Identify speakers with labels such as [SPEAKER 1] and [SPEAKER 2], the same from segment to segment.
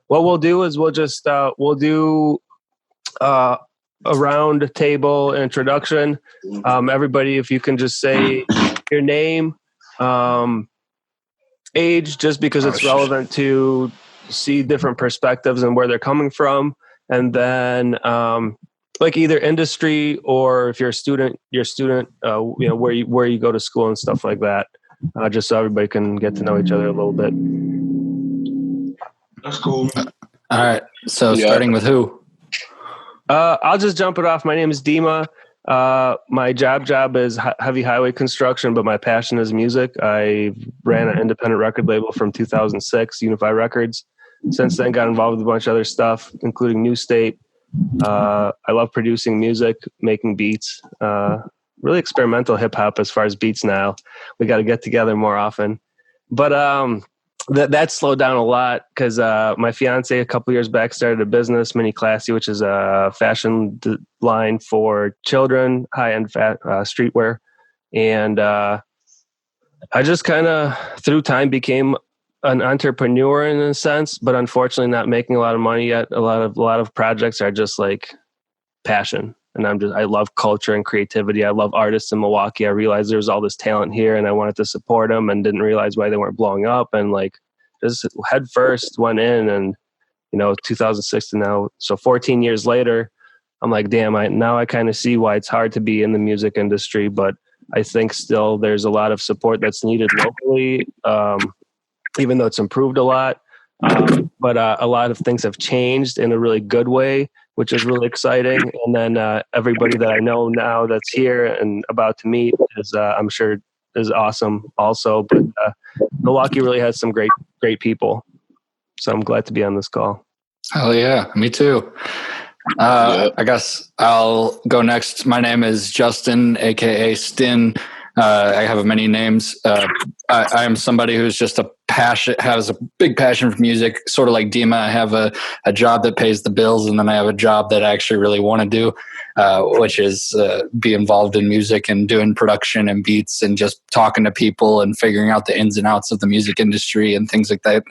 [SPEAKER 1] what we'll do is we'll do a round table introduction. Everybody, if you can just say your name, age, just because it's relevant to see different perspectives and where they're coming from, and then like either industry or if you're a student, where you go to school and stuff like that, just so everybody can get to know each other a little bit.
[SPEAKER 2] That's cool.
[SPEAKER 3] All right. So starting with who?
[SPEAKER 1] I'll just jump it off. My name is Dima. My job is heavy highway construction, but my passion is music. I ran an independent record label from 2006, Unify Records. Since then, got involved with a bunch of other stuff, including New State. I love producing music, making beats, really experimental hip hop as far as beats now. We got to get together more often. But that slowed down a lot because my fiance a couple years back started a business, Mini Classy, which is a fashion line for children, high-end streetwear. And I just kind of, through time, became an entrepreneur in a sense, but unfortunately not making a lot of money yet. A lot of projects are just like passion. And I love culture and creativity. I love artists in Milwaukee. I realized there was all this talent here and I wanted to support them and didn't realize why they weren't blowing up. And like just head first went in, and 2006 to now. So 14 years later, I'm like, damn, I kind of see why it's hard to be in the music industry, but I think still there's a lot of support that's needed locally. Even though it's improved a lot, but a lot of things have changed in a really good way, which is really exciting. And then everybody that I know now that's here and about to meet is, I'm sure, is awesome also. But Milwaukee really has some great people. So I'm glad to be on this call.
[SPEAKER 3] Hell yeah, me too. I guess I'll go next. My name is Justin, aka Stin. I have many names. I am somebody who's just has a big passion for music, sort of like Dima. I have a job that pays the bills, and then I have a job that I actually really want to do, which is be involved in music and doing production and beats and just talking to people and figuring out the ins and outs of the music industry and things like that.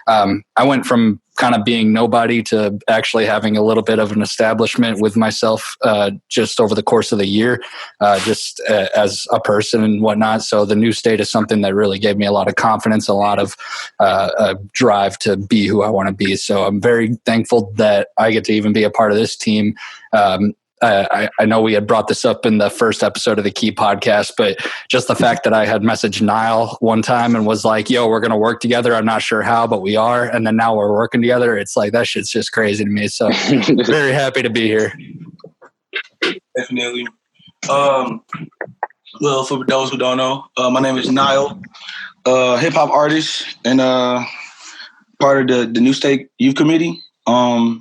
[SPEAKER 3] I went from kind of being nobody to actually having a little bit of an establishment with myself just over the course of the year, just as a person and whatnot. So the New State is something that really gave me a lot of confidence, a lot of drive to be who I want to be. So I'm very thankful that I get to even be a part of this team. I know we had brought this up in the first episode of the KEE podcast, but just the fact that I had messaged Nile one time and was like, yo, we're going to work together. I'm not sure how, but we are. And then now we're working together. It's like, that shit's just crazy to me. So very happy to be here.
[SPEAKER 2] Definitely. Well, for those who don't know, my name is Nile, hip hop artist and part of the New State Youth Committee. I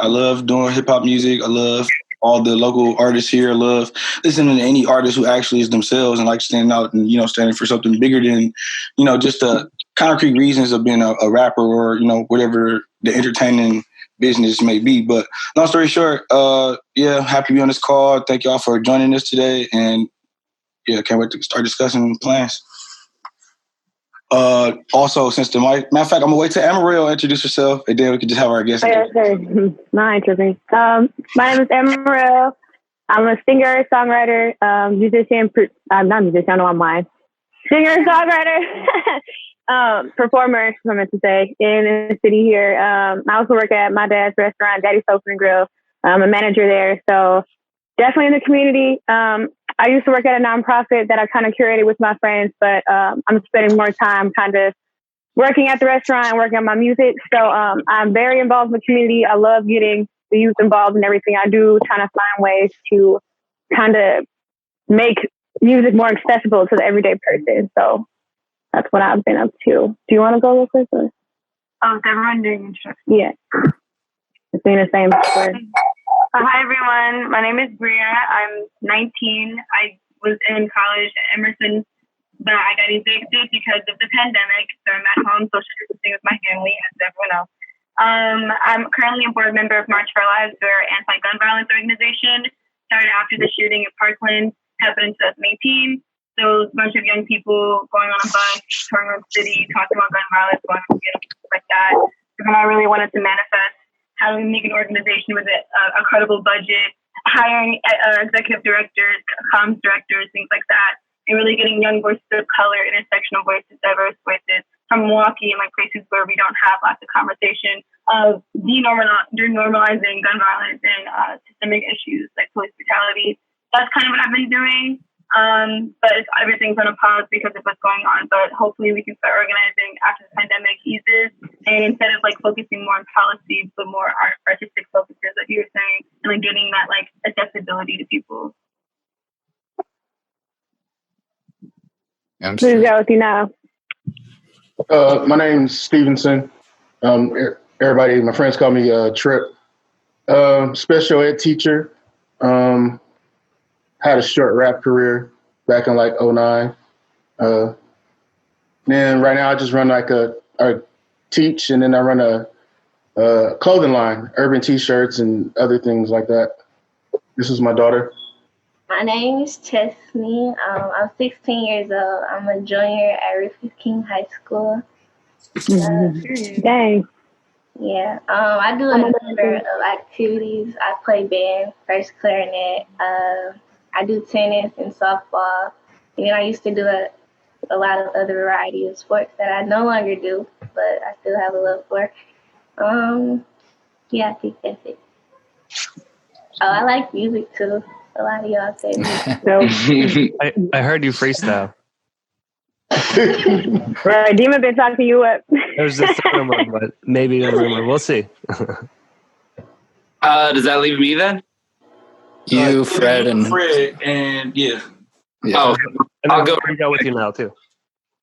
[SPEAKER 2] love doing hip hop music. I love all the local artists here. I love listening to any artist who actually is themselves and like standing out and, standing for something bigger than, just the concrete reasons of being a rapper or, whatever the entertaining business may be. But long story short, happy to be on this call. Thank y'all for joining us today. And can't wait to start discussing plans. Also, since the matter of fact, I'm gonna wait till Ammorelle introduce herself, and then we can just have our guest.
[SPEAKER 4] Yeah, sure. My name is Ammorelle. I'm a singer, songwriter, musician. Not musician. I know I'm lying. Singer, songwriter, performer. I meant to say in the city here. I also work at my dad's restaurant, Daddy's Sofa and Grill. I'm a manager there, so definitely in the community. I used to work at a nonprofit that I kind of curated with my friends, but I'm spending more time kind of working at the restaurant and working on my music. So I'm very involved in the community. I love getting the youth involved in everything I do, trying to find ways to kind of make music more accessible to the everyday person. So that's what I've been up to. Do you want to go real quick? Or?
[SPEAKER 5] Oh, is everyone doing instruction?
[SPEAKER 4] Yeah. It's being the same.
[SPEAKER 5] Hi, everyone. My name is Brea. I'm 19. I was in college at Emerson, but I got evicted because of the pandemic. So I'm at home social distancing with my family, as everyone else. I'm currently a board member of March for Our Lives. We're an anti-gun violence organization. Started after the shooting at Parkland, happened in 2018. So a bunch of young people going on a bus, touring around the city, talking about gun violence, going on stuff like that. And I really wanted to manifest how we make an organization with a credible budget, hiring executive directors, comms directors, things like that, and really getting young voices of color, intersectional voices, diverse voices from Milwaukee and like places where we don't have lots of conversation of denormalizing gun violence and systemic issues like police brutality. That's kind of what I've been doing. But everything's on a pause because of what's going on. But hopefully we can start organizing after the pandemic eases. And instead of like focusing more on policy, but more artistic focuses, like you were saying, and like getting that like accessibility to people.
[SPEAKER 4] Who's got with you now?
[SPEAKER 6] My name's Stevenson. Everybody, my friends call me Trip. Special ed teacher. Had a short rap career back in like 2009. Then right now I just run like I teach, and then I run a clothing line, urban t-shirts and other things like that. This is my daughter.
[SPEAKER 7] My name is Chezney. I'm 16 years old. I'm a junior at Rufus King High School.
[SPEAKER 4] Dang.
[SPEAKER 7] Yeah. I do a number of activities. I play band, first clarinet. I do tennis and softball. And then I used to do a lot of other variety of sports that I no longer do, but I still have a love for. Yeah, I think that's it. Oh, I like music too. A lot of y'all say music.
[SPEAKER 1] I heard you freestyle.
[SPEAKER 4] Right, Dima been talking you up.
[SPEAKER 1] There's a third one, but maybe a rumor. We'll see.
[SPEAKER 8] Does that leave me then?
[SPEAKER 3] You, Fred, and
[SPEAKER 2] yeah.
[SPEAKER 8] Oh,
[SPEAKER 1] And
[SPEAKER 8] I'll go
[SPEAKER 1] with you now too.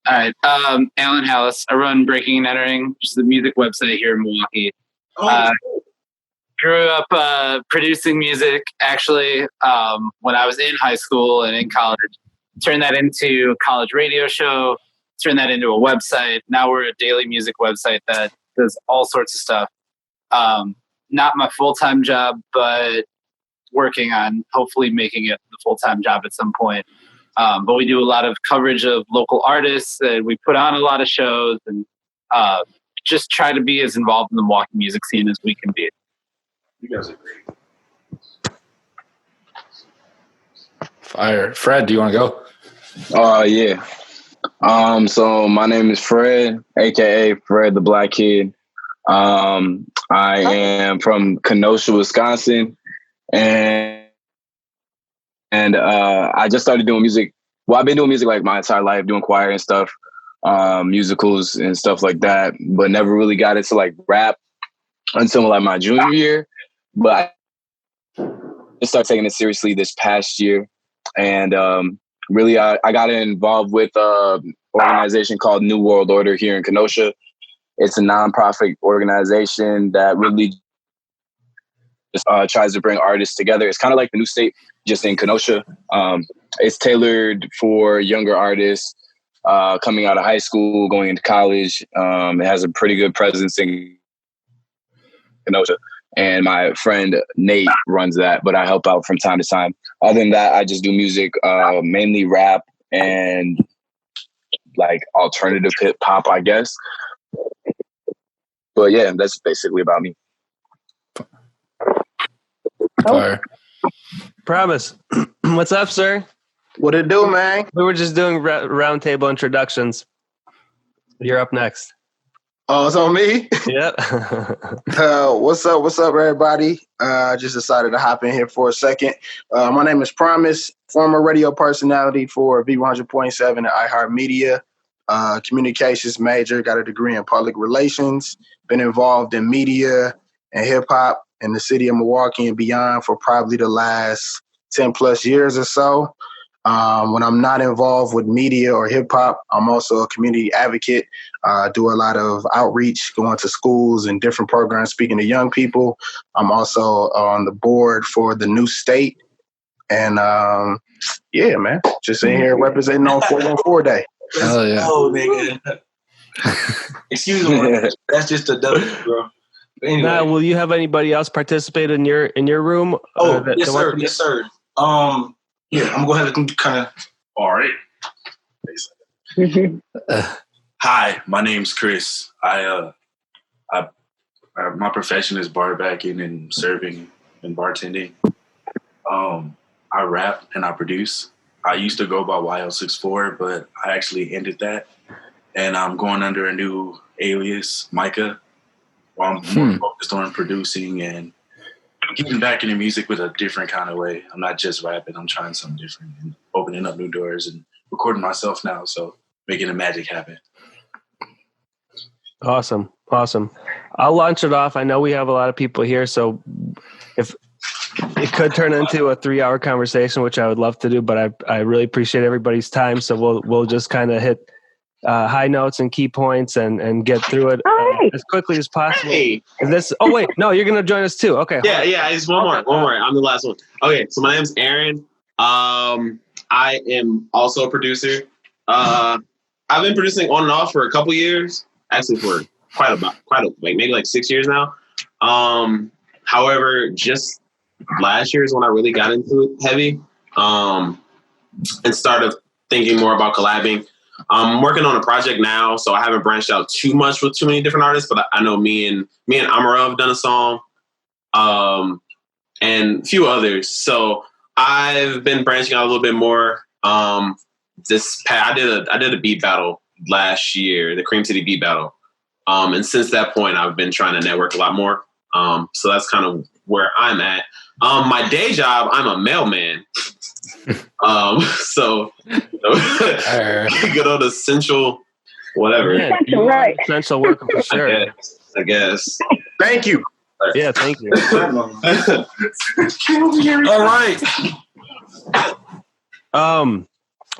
[SPEAKER 8] All right. Alan Halas. I run Breaking and Entering, which is the music website here in Milwaukee. Grew up producing music, actually, when I was in high school and in college. Turned that into a college radio show, turned that into a website. Now we're a daily music website that does all sorts of stuff. Not my full-time job, but working on hopefully making it the full-time job at some point. But we do a lot of coverage of local artists, and we put on a lot of shows, and just try to be as involved in the Milwaukee music scene as we can be.
[SPEAKER 2] You guys are great.
[SPEAKER 3] Fire. Fred, do you want to go?
[SPEAKER 9] Yeah. So my name is Fred, aka Fred the Black Kid. I am from Kenosha, Wisconsin, and I just started doing music. Well, I've been doing music like my entire life, doing choir and stuff, musicals and stuff like that, but never really got into like rap until like my junior year. But I started taking it seriously this past year, and really I got involved with an organization called New World Order here in Kenosha. It's a nonprofit organization that really just, tries to bring artists together. It's kind of like the New State, just in Kenosha. It's tailored for younger artists coming out of high school, going into college. It has a pretty good presence in Kenosha. And my friend Nate runs that, but I help out from time to time. Other than that, I just do music, mainly rap and like alternative hip hop, I guess. But yeah, that's basically about me.
[SPEAKER 3] Fire.
[SPEAKER 1] Promise. What's up, sir?
[SPEAKER 6] What it do, man?
[SPEAKER 1] We were just doing roundtable introductions. You're up next.
[SPEAKER 6] Oh, it's on me?
[SPEAKER 1] Yep.
[SPEAKER 6] What's up, everybody? I just decided to hop in here for a second. My name is Promise, former radio personality for V100.7 at iHeartMedia. Communications major, got a degree in public relations, been involved in media and hip-hop in the city of Milwaukee and beyond for probably the last 10 plus years or so. When I'm not involved with media or hip hop, I'm also a community advocate. Do a lot of outreach, going to schools and different programs, speaking to young people. I'm also on the board for the New State. And yeah, man, just in here representing on 414 Day.
[SPEAKER 3] Hell yeah.
[SPEAKER 2] Oh, nigga. Excuse me. That's just a W, bro. But anyway.
[SPEAKER 1] Now, will you have anybody else participate in your room?
[SPEAKER 2] Yes, sir. Yes, sir. Yeah, I'm going to go ahead and kind of.
[SPEAKER 10] All right. Hi, my name's Chris. I My profession is barbacking and serving and bartending. I rap and I produce. I used to go by YL64, but I actually ended that. And I'm going under a new alias, Micah, where I'm more focused on producing and getting back into music with a different kind of way. I'm not just rapping. I'm trying something different and opening up new doors and recording myself now. So making the magic happen.
[SPEAKER 1] Awesome. I'll launch it off. I know we have a lot of people here, so if it could turn into a 3-hour conversation, which I would love to do, but I really appreciate everybody's time. So we'll just kind of hit high notes and key points and get through it as quickly as possible.
[SPEAKER 11] Hey.
[SPEAKER 1] Oh wait, no, you're going to join us too. Okay.
[SPEAKER 11] Yeah. Just one more. I'm the last one. Okay. So my name's Aron. I am also a producer. I've been producing on and off for a couple years, actually for quite maybe like 6 years now. However, just last year is when I really got into it heavy, and started thinking more about collabing. I'm working on a project now, so I haven't branched out too much with too many different artists, but I know me and Ammorelle have done a song, and a few others. So I've been branching out a little bit more. I did a beat battle last year, the Cream City beat battle. And since that point, I've been trying to network a lot more. So that's kind of where I'm at. My day job, I'm a mailman. So good old essential, whatever.
[SPEAKER 1] Yeah, right. Essential worker for sure.
[SPEAKER 11] I guess.
[SPEAKER 6] Thank you.
[SPEAKER 1] Yeah, thank you.
[SPEAKER 11] All right.
[SPEAKER 1] I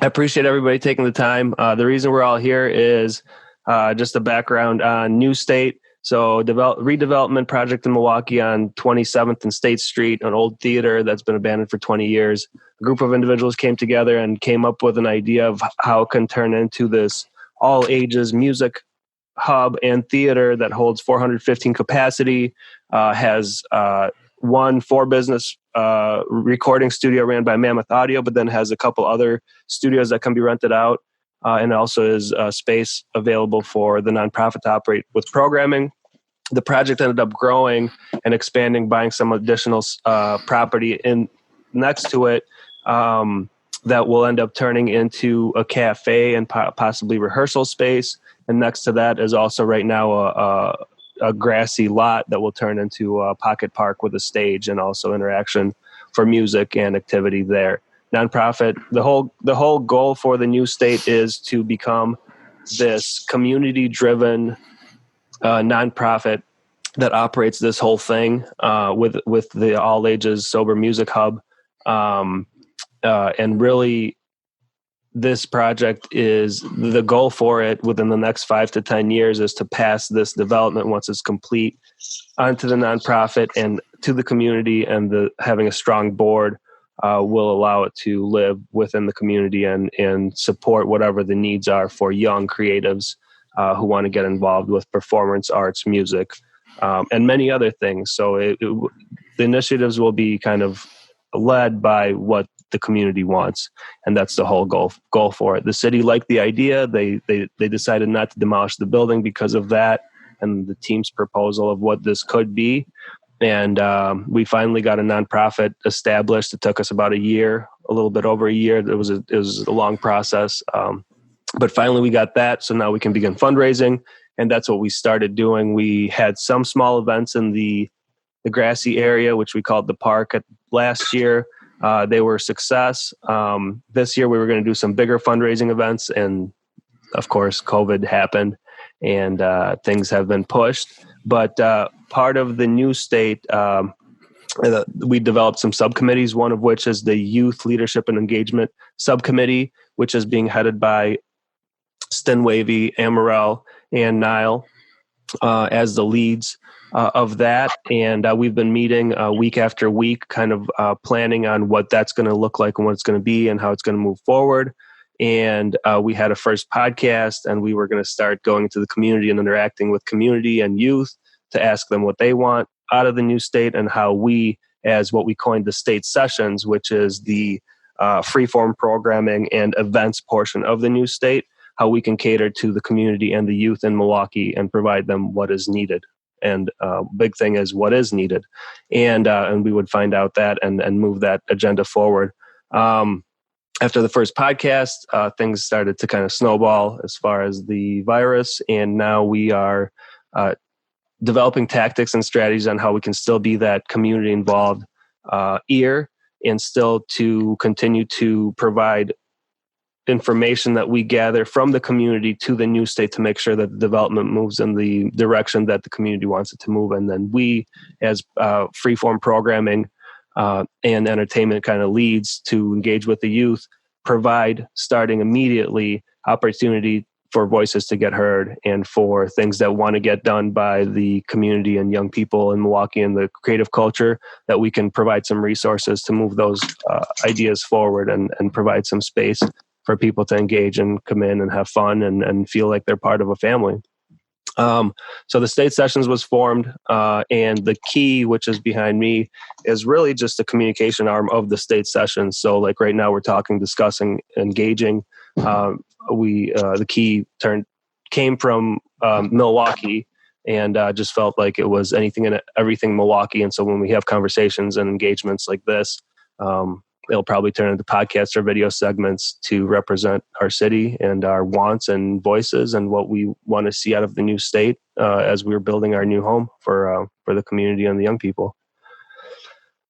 [SPEAKER 1] appreciate everybody taking the time. The reason we're all here is just a background on New State. So redevelopment project in Milwaukee on 27th and State Street, an old theater that's been abandoned for 20 years. A group of individuals came together and came up with an idea of how it can turn into this all ages music hub and theater that holds 415 capacity, has 4-business recording studio ran by Mammoth Audio, but then has a couple other studios that can be rented out. And also is space available for the nonprofit to operate with programming. The project ended up growing and expanding, buying some additional property in next to it that will end up turning into a cafe and possibly rehearsal space. And next to that is also right now a grassy lot that will turn into a pocket park with a stage and also interaction for music and activity there. Nonprofit. The whole goal for the New State is to become this community-driven nonprofit that operates this whole thing with the all ages sober music hub, and really, this project is the goal for it within the next 5 to 10 years is to pass this development once it's complete onto the nonprofit and to the community, and having a strong board will allow it to live within the community and support whatever the needs are for young creatives who want to get involved with performance arts, music, and many other things. So the initiatives will be kind of led by what the community wants, and that's the whole goal for it. The city liked the idea. They decided not to demolish the building because of that and the team's proposal of what this could be. And we finally got a nonprofit established. It took us about a little bit over a year. It was a long process, but finally we got that. So now we can begin fundraising, and that's what we started doing. We had some small events in the grassy area, which we called the park last year. They were a success. This year we were going to do some bigger fundraising events, and of course COVID happened, and things have been pushed. But part of the New State, we developed some subcommittees, one of which is the Youth Leadership and Engagement Subcommittee, which is being headed by Stin Wavy, Ammorelle, and Nile as the leads of that. And we've been meeting week after week, kind of planning on what that's going to look like and what it's going to be and how it's going to move forward. And we had a first podcast, and we were going to start going into the community and interacting with community and youth to ask them what they want out of the New State, and how we, as what we coined the state sessions, which is the free-form programming and events portion of the New State, how we can cater to the community and the youth in Milwaukee and provide them what is needed. and big thing is what is needed, and we would find out that and move that agenda forward. After the first podcast, things started to kind of snowball as far as the virus, and now we are developing tactics and strategies on how we can still be that community involved ear, and still to continue to provide information that we gather from the community to the new state to make sure that the development moves in the direction that the community wants it to move. And then we, as freeform programming and entertainment kind of leads to engage with the youth, provide, starting immediately, opportunity for voices to get heard and for things that want to get done by the community and young people in Milwaukee and the creative culture, that we can provide some resources to move those ideas forward and provide some space for people to engage and come in and have fun and feel like they're part of a family. So the state sessions was formed, and the KEE, which is behind me, is really just a communication arm of the state sessions. So like right now we're talking, discussing, engaging. The KEE came from Milwaukee, and just felt like it was anything and everything Milwaukee. And so when we have conversations and engagements like this, it'll probably turn into podcasts or video segments to represent our city and our wants and voices and what we want to see out of the new state as we're building our new home for the community and the young people.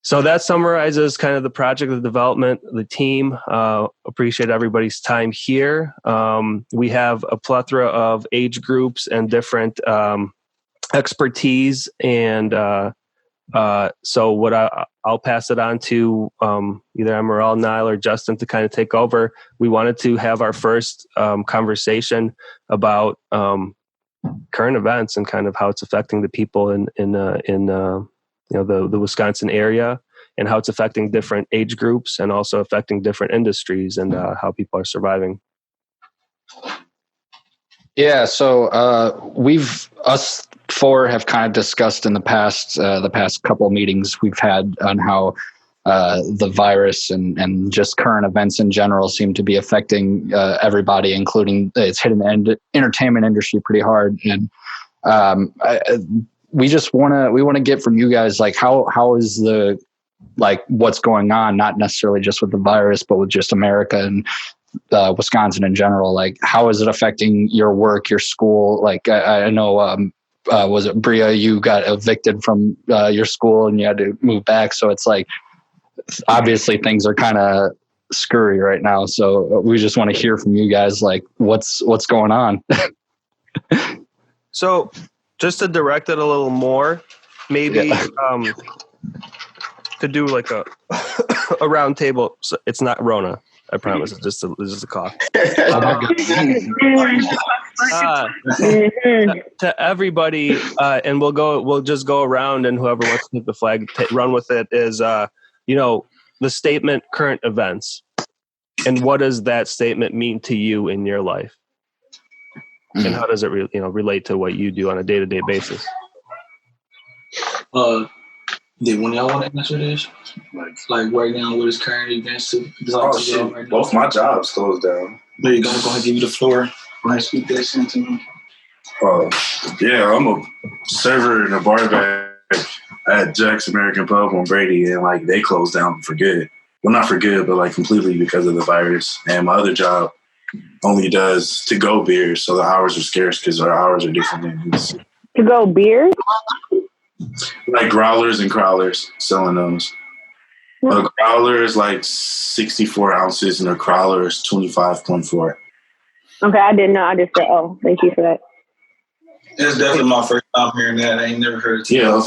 [SPEAKER 1] So that summarizes kind of the project, the development, the team. Appreciate everybody's time here. We have a plethora of age groups and different expertise, and so what I'll pass it on to either Ammorelle, Nile, or Justin to kind of take over. We wanted to have our first conversation about current events and kind of how it's affecting the people in the Wisconsin area, and how it's affecting different age groups and also affecting different industries, and how people are surviving.
[SPEAKER 3] Yeah, so us four have kind of discussed in the past couple of meetings we've had on how the virus and just current events in general seem to be affecting everybody, including it's hitting the entertainment industry pretty hard. And we want to get from you guys, like, how is what's going on, not necessarily just with the virus, but with just America and Wisconsin in general. Like, how is it affecting your work, your school? Like, I know, was it Brea, you got evicted from your school and you had to move back. So it's like, obviously things are kind of scurry right now. So we just want to hear from you guys, like, what's going on?
[SPEAKER 1] So just to direct it a little more, maybe to do like a round table. So it's not Rona, I promise. It's just a cough. To everybody, and we'll just go around, and whoever wants to take the flag, run with it. Is the statement current events, and what does that statement mean to you in your life, and how does it relate to what you do on a day-to-day basis?
[SPEAKER 2] Did one of y'all want to answer this? Like right now, what is current events?
[SPEAKER 10] Right, both my jobs closed down.
[SPEAKER 2] There you go. I'm going to give you the floor. Speak that sentiment.
[SPEAKER 10] Yeah, I'm a server in a bar back at Jack's American Pub on Brady, and like they closed down for good. Well, not for good, but like completely because of the virus. And my other job only does to-go beers, so the hours are scarce because our hours are different than these.
[SPEAKER 4] To-go beers?
[SPEAKER 10] Like growlers and crawlers, selling those. A growler is like 64 ounces, and a crawler is 25.4.
[SPEAKER 4] Okay, I didn't know. I just said, oh, thank you for that.
[SPEAKER 2] It's definitely my first time hearing that. I ain't never heard it.
[SPEAKER 10] Yeah,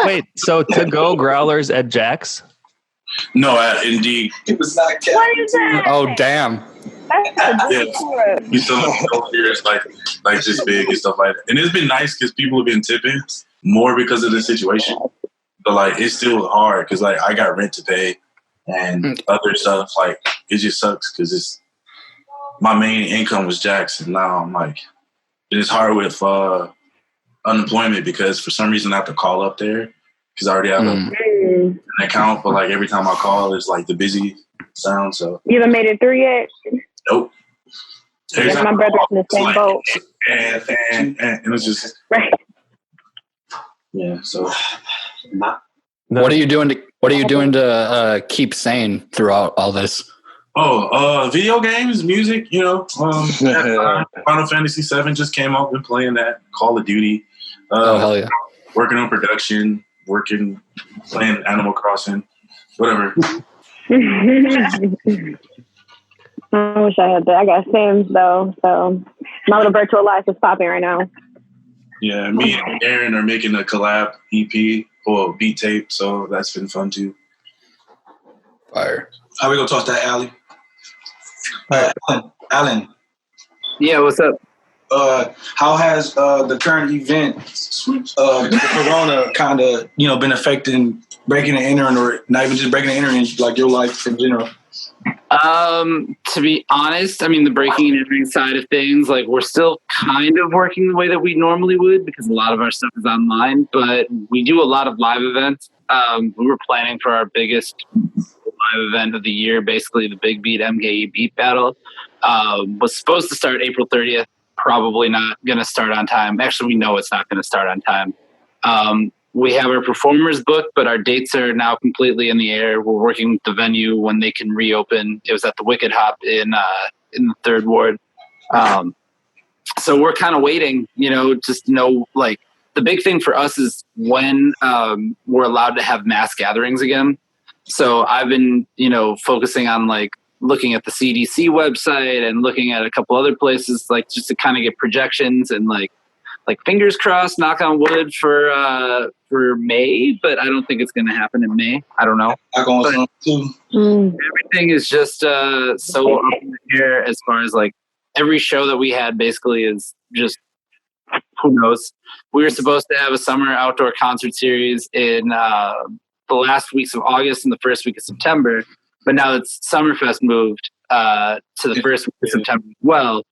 [SPEAKER 1] Wait, so to-go growlers at Jack's?
[SPEAKER 10] No, Indeed.
[SPEAKER 2] It was not kept.
[SPEAKER 4] What is that?
[SPEAKER 3] Oh, damn.
[SPEAKER 10] Yeah, we still have beers like this big and stuff like that. And it's been nice because people have been tipping more because of the situation. But like, it's still hard because like I got rent to pay and other stuff. Like, it just sucks because it's my main income was Jackson. Now I'm like, it's hard with unemployment because for some reason I have to call up there because I already have an account. But like every time I call, it's like the busy sound. So
[SPEAKER 4] you haven't made it through yet?
[SPEAKER 10] Nope.
[SPEAKER 4] My brother's in the same boat.
[SPEAKER 10] and it was just
[SPEAKER 4] Right.
[SPEAKER 10] yeah. So
[SPEAKER 3] What are you doing to keep sane throughout all this?
[SPEAKER 10] Video games, music, Final Fantasy VII just came out. Been playing that. Call of Duty.
[SPEAKER 3] Hell yeah.
[SPEAKER 10] Working on production. Playing Animal Crossing. Whatever.
[SPEAKER 4] I wish I had that. I got Sims though, so my little virtual life is popping right now.
[SPEAKER 10] Yeah, me and Aaron are making a collab EP or beat tape, so that's been fun too.
[SPEAKER 3] Fire.
[SPEAKER 2] How we gonna toss that, Allie? Alan.
[SPEAKER 8] Yeah, what's up?
[SPEAKER 2] How has the current event, the Corona, kind of been affecting breaking and entering, or not even just breaking and entering, like your life in general?
[SPEAKER 8] To be honest, I mean, the breaking and entering side of things, like we're still kind of working the way that we normally would because a lot of our stuff is online, but we do a lot of live events. We were planning for our biggest live event of the year, basically the Big Beat MKE Beat Battle. Was supposed to start April 30th, probably not going to start on time. Actually, we know it's not going to start on time. We have our performers booked, but our dates are now completely in the air. We're working with the venue when they can reopen. It was at the Wicked Hop in the 3rd Ward. So we're kind of waiting, just know, like, the big thing for us is when we're allowed to have mass gatherings again. So I've been, focusing on, like, looking at the CDC website and looking at a couple other places, like, just to kind of get projections and, like fingers crossed, knock on wood for May, but I don't think it's going to happen in May. I don't know. Everything is just so up in the air as far as, like, every show that we had basically is just, who knows. We were supposed to have a summer outdoor concert series in the last weeks of August and the first week of September, but now it's Summerfest moved to the first week of September as well.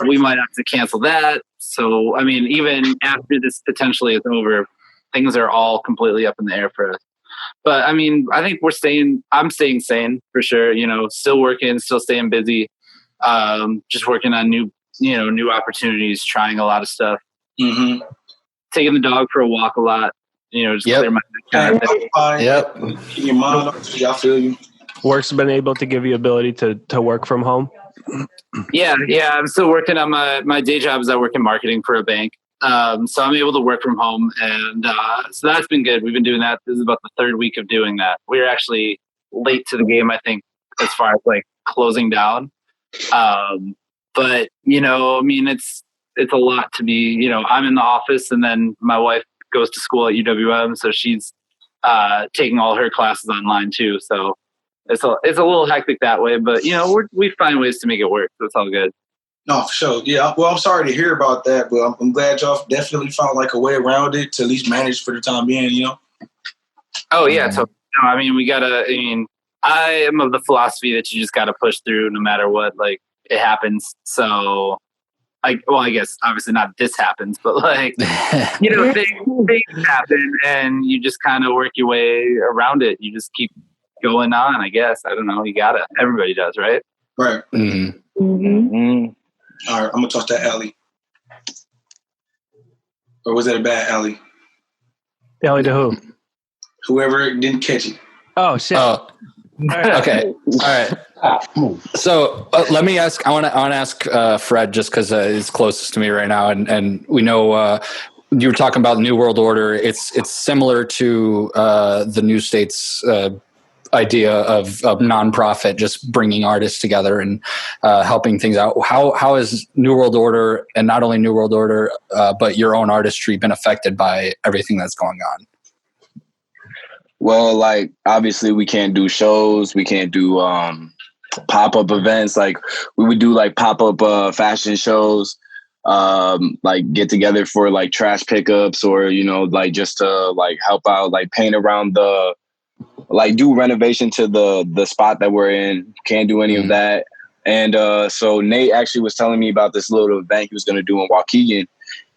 [SPEAKER 8] We might have to cancel that. So, I mean, even after this potentially is over, things are all completely up in the air for us. But I mean, I think I'm staying sane for sure, still working, still staying busy, just working on new opportunities, trying a lot of stuff, taking the dog for a walk a lot, just clear my head.
[SPEAKER 3] Yep.
[SPEAKER 2] Your mind, I feel you.
[SPEAKER 1] Work's been able to give you ability to work from home.
[SPEAKER 8] Yeah. I'm still working on my day job as I work in marketing for a bank. So I'm able to work from home, and so that's been good. We've been doing that. This is about the 3rd week of doing that. We're actually late to the game, I think, as far as, like, closing down. But I mean, it's a lot to be. I'm in the office, and then my wife goes to school at UWM, so she's taking all her classes online too. So it's a little hectic that way, but we find ways to make it work. So it's all good.
[SPEAKER 2] No, for sure. Yeah. Well, I'm sorry to hear about that, but I'm glad y'all definitely found, like, a way around it to at least manage for the time being.
[SPEAKER 8] Oh yeah. So I mean, I am of the philosophy that you just got to push through no matter what. Like, it happens. So I guess obviously not this happens, but, like, things happen, and you just kind of work your way around it. You just keep going on, I guess. I don't know. You gotta. Everybody does, right?
[SPEAKER 2] Right. All right, I'm gonna toss that alley. Or was that a bad alley?
[SPEAKER 1] Alley to who?
[SPEAKER 2] Whoever didn't catch it.
[SPEAKER 1] Oh shit.
[SPEAKER 3] Oh. Okay. All right. So let me ask. I want to ask Fred, just because he's closest to me right now, and we know you were talking about New World Order. It's similar to the New States idea of nonprofit, just bringing artists together and helping things out. How has New World Order, and not only New World Order, but your own artistry, been affected by everything that's going on?
[SPEAKER 9] Well, like, obviously we can't do shows. We can't do pop-up events. Like, we would do, like, pop-up fashion shows, like, get together for, like, trash pickups, or, like, just to, like, help out, like, paint around like, do renovation to the spot that we're in. Can't do any of that. And so Nate actually was telling me about this little event he was going to do in Waukegan.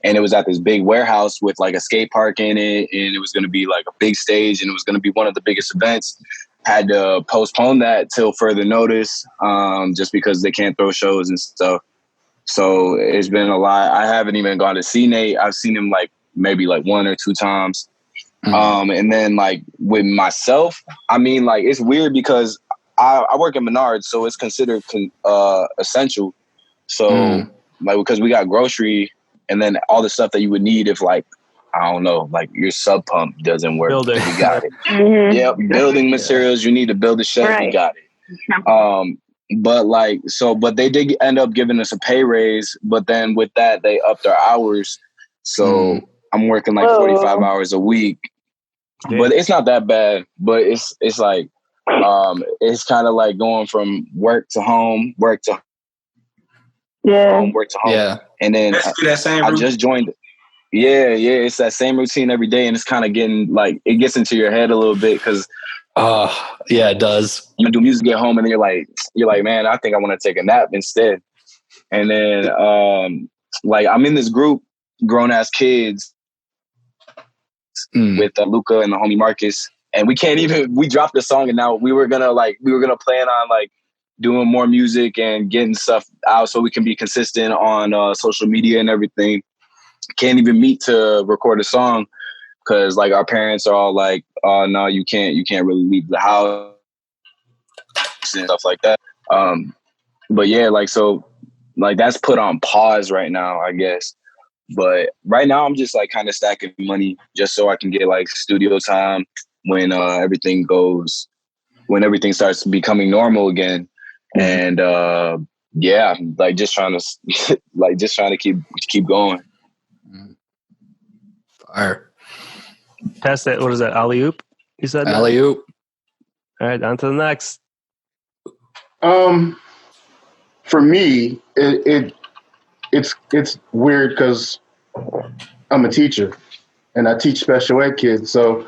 [SPEAKER 9] And it was at this big warehouse with, like, a skate park in it. And it was going to be, like, a big stage. And it was going to be one of the biggest events. Had to postpone that till further notice, just because they can't throw shows and stuff. So it's been a lot. I haven't even gone to see Nate. I've seen him like maybe like 1 or 2 times. And then like with myself, I mean, like it's weird because I work at Menards, so it's considered essential. So like because we got grocery and then all the stuff that you would need if like I don't know, like your sub pump doesn't work.
[SPEAKER 1] Building.
[SPEAKER 9] We got it. Yep, building materials. You need to build a shed. We got it. But like but they did end up giving us a pay raise. But then with that, they upped our hours. So I'm working like 45 hours a week. But it's not that bad. But it's like it's kind of like going from work to home, work to home, work to home.
[SPEAKER 3] Yeah.
[SPEAKER 9] And then I
[SPEAKER 2] routine.
[SPEAKER 9] just joined. Yeah, it's that same routine every day, and it's kind of getting like it gets into your head a little bit because,
[SPEAKER 3] yeah, it does.
[SPEAKER 9] You do music at home, and then you're like, man, I think I want to take a nap instead. And then, like, I'm in this group, grown ass kids, with Luca and the homie Marcus, and we dropped the song, and now we were gonna plan on like doing more music and getting stuff out so we can be consistent on social media and everything. Can't even meet to record a song because like our parents are all like, oh no, you can't really leave the house and stuff like that. But yeah, like so like that's put on pause right now, I guess. But right now I'm just like kind of stacking money just so I can get like studio time when everything starts becoming normal again. And yeah, like just trying to keep going.
[SPEAKER 3] Fire.
[SPEAKER 1] Pass that. What is that? Alley-oop? You said
[SPEAKER 3] alley-oop.
[SPEAKER 1] All right, on to the next.
[SPEAKER 6] For me, it's weird because I'm a teacher and I teach special ed kids. So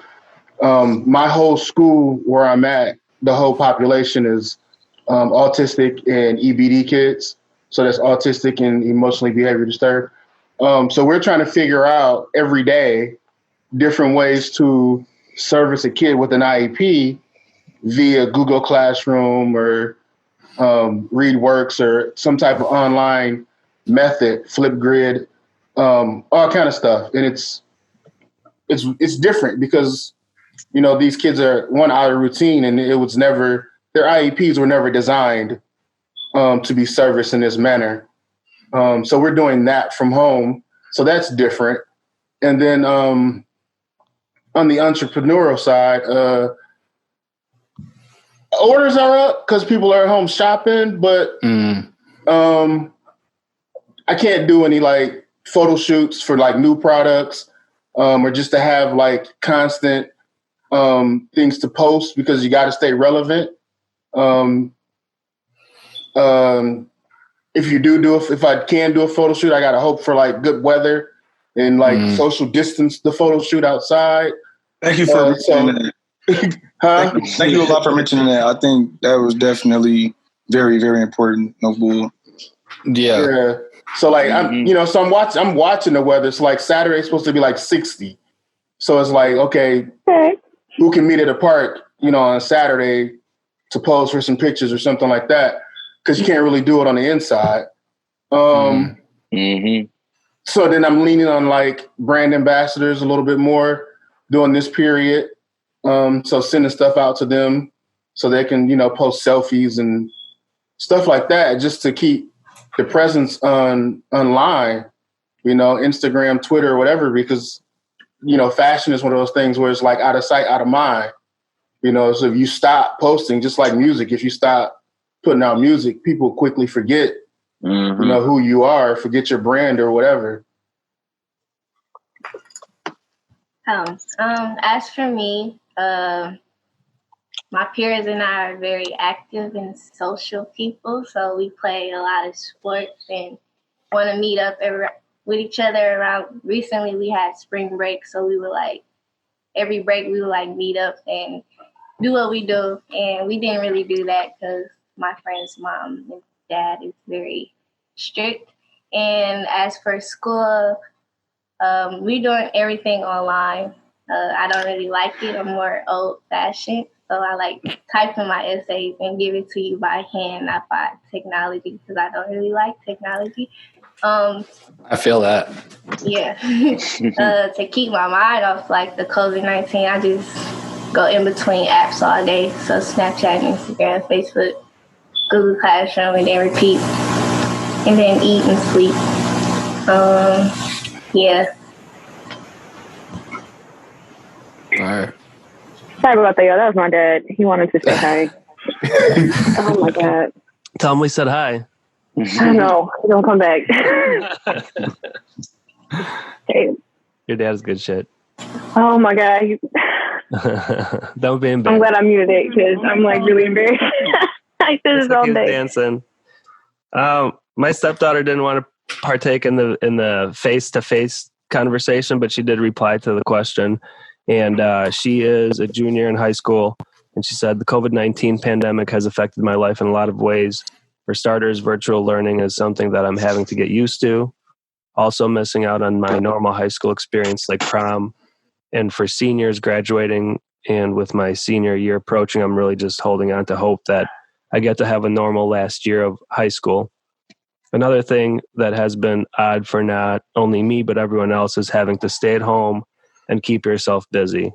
[SPEAKER 6] my whole school where I'm at, the whole population is autistic and EBD kids. So that's autistic and emotionally behavior disturbed. So we're trying to figure out every day different ways to service a kid with an IEP via Google Classroom or ReadWorks or some type of online method, Flipgrid, all kind of stuff. And it's different because, you know, these kids are out of routine and their IEPs were never designed to be serviced in this manner. So we're doing that from home. So that's different. And then on the entrepreneurial side, orders are up because people are at home shopping, but I can't do any like photo shoots for like new products or just to have like constant things to post because you got to stay relevant. If I can do a photo shoot, I got to hope for like good weather and like social distance the photo shoot outside.
[SPEAKER 2] Thank you for mentioning that. Thank you a lot for mentioning that. I think that was definitely very, very important. No bull.
[SPEAKER 6] Yeah. So like I'm watching the weather. So like Saturday's supposed to be like 60. So it's like, okay, who can meet at a park, on Saturday to pose for some pictures or something like that? Because you can't really do it on the inside. So then I'm leaning on like brand ambassadors a little bit more during this period. So sending stuff out to them so they can, post selfies and stuff like that just to keep the presence online, Instagram, Twitter, whatever, because, fashion is one of those things where it's like out of sight, out of mind. So if you stop posting, just like music, if you stop putting out music, people quickly forget, who you are, forget your brand or whatever.
[SPEAKER 7] As for me, my peers and I are very active and social people, so we play a lot of sports and want to meet up with each other around. Recently, we had spring break, so we would every break we would meet up and do what we do, and we didn't really do that because my friend's mom and dad is very strict. And as for school, we're doing everything online. I don't really like it. I'm more old-fashioned. So I like type in my essays and give it to you by hand, not by technology, because I don't really like technology.
[SPEAKER 3] I feel that.
[SPEAKER 7] Yeah. To keep my mind off like the COVID-19, I just go in between apps all day. So Snapchat, Instagram, Facebook, Google Classroom, and then repeat. And then eat and sleep. Yeah.
[SPEAKER 3] All right.
[SPEAKER 4] Sorry about that, y'all. That was my dad. He wanted to say hi. Oh my God.
[SPEAKER 1] Tell him we said hi.
[SPEAKER 4] I know. He don't come back. Hey.
[SPEAKER 1] Your dad's good shit.
[SPEAKER 4] Oh my God.
[SPEAKER 1] Don't be embarrassed.
[SPEAKER 4] I'm glad I muted it because I'm like really embarrassed. I did this all
[SPEAKER 1] He was
[SPEAKER 4] day.
[SPEAKER 1] dancing. My stepdaughter didn't want to partake in the face-to-face conversation, but she did reply to the question. And she is a junior in high school. And she said, the COVID-19 pandemic has affected my life in a lot of ways. For starters, virtual learning is something that I'm having to get used to. Also missing out on my normal high school experience like prom. And for seniors graduating and with my senior year approaching, I'm really just holding on to hope that I get to have a normal last year of high school. Another thing that has been odd for not only me, but everyone else is having to stay at home and keep yourself busy.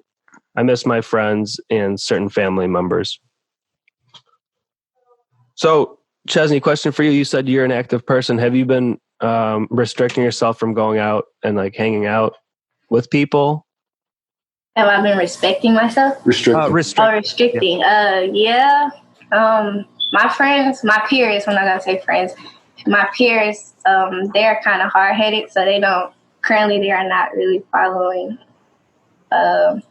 [SPEAKER 1] I miss my friends and certain family members. So, Chezney, question for you. You said you're an active person. Have you been restricting yourself from going out and like hanging out with people?
[SPEAKER 7] Have I been respecting myself?
[SPEAKER 1] Restricting.
[SPEAKER 7] Yeah. My friends, my peers, I'm not going to say friends, my peers, they're kind of hard-headed, so they are not really following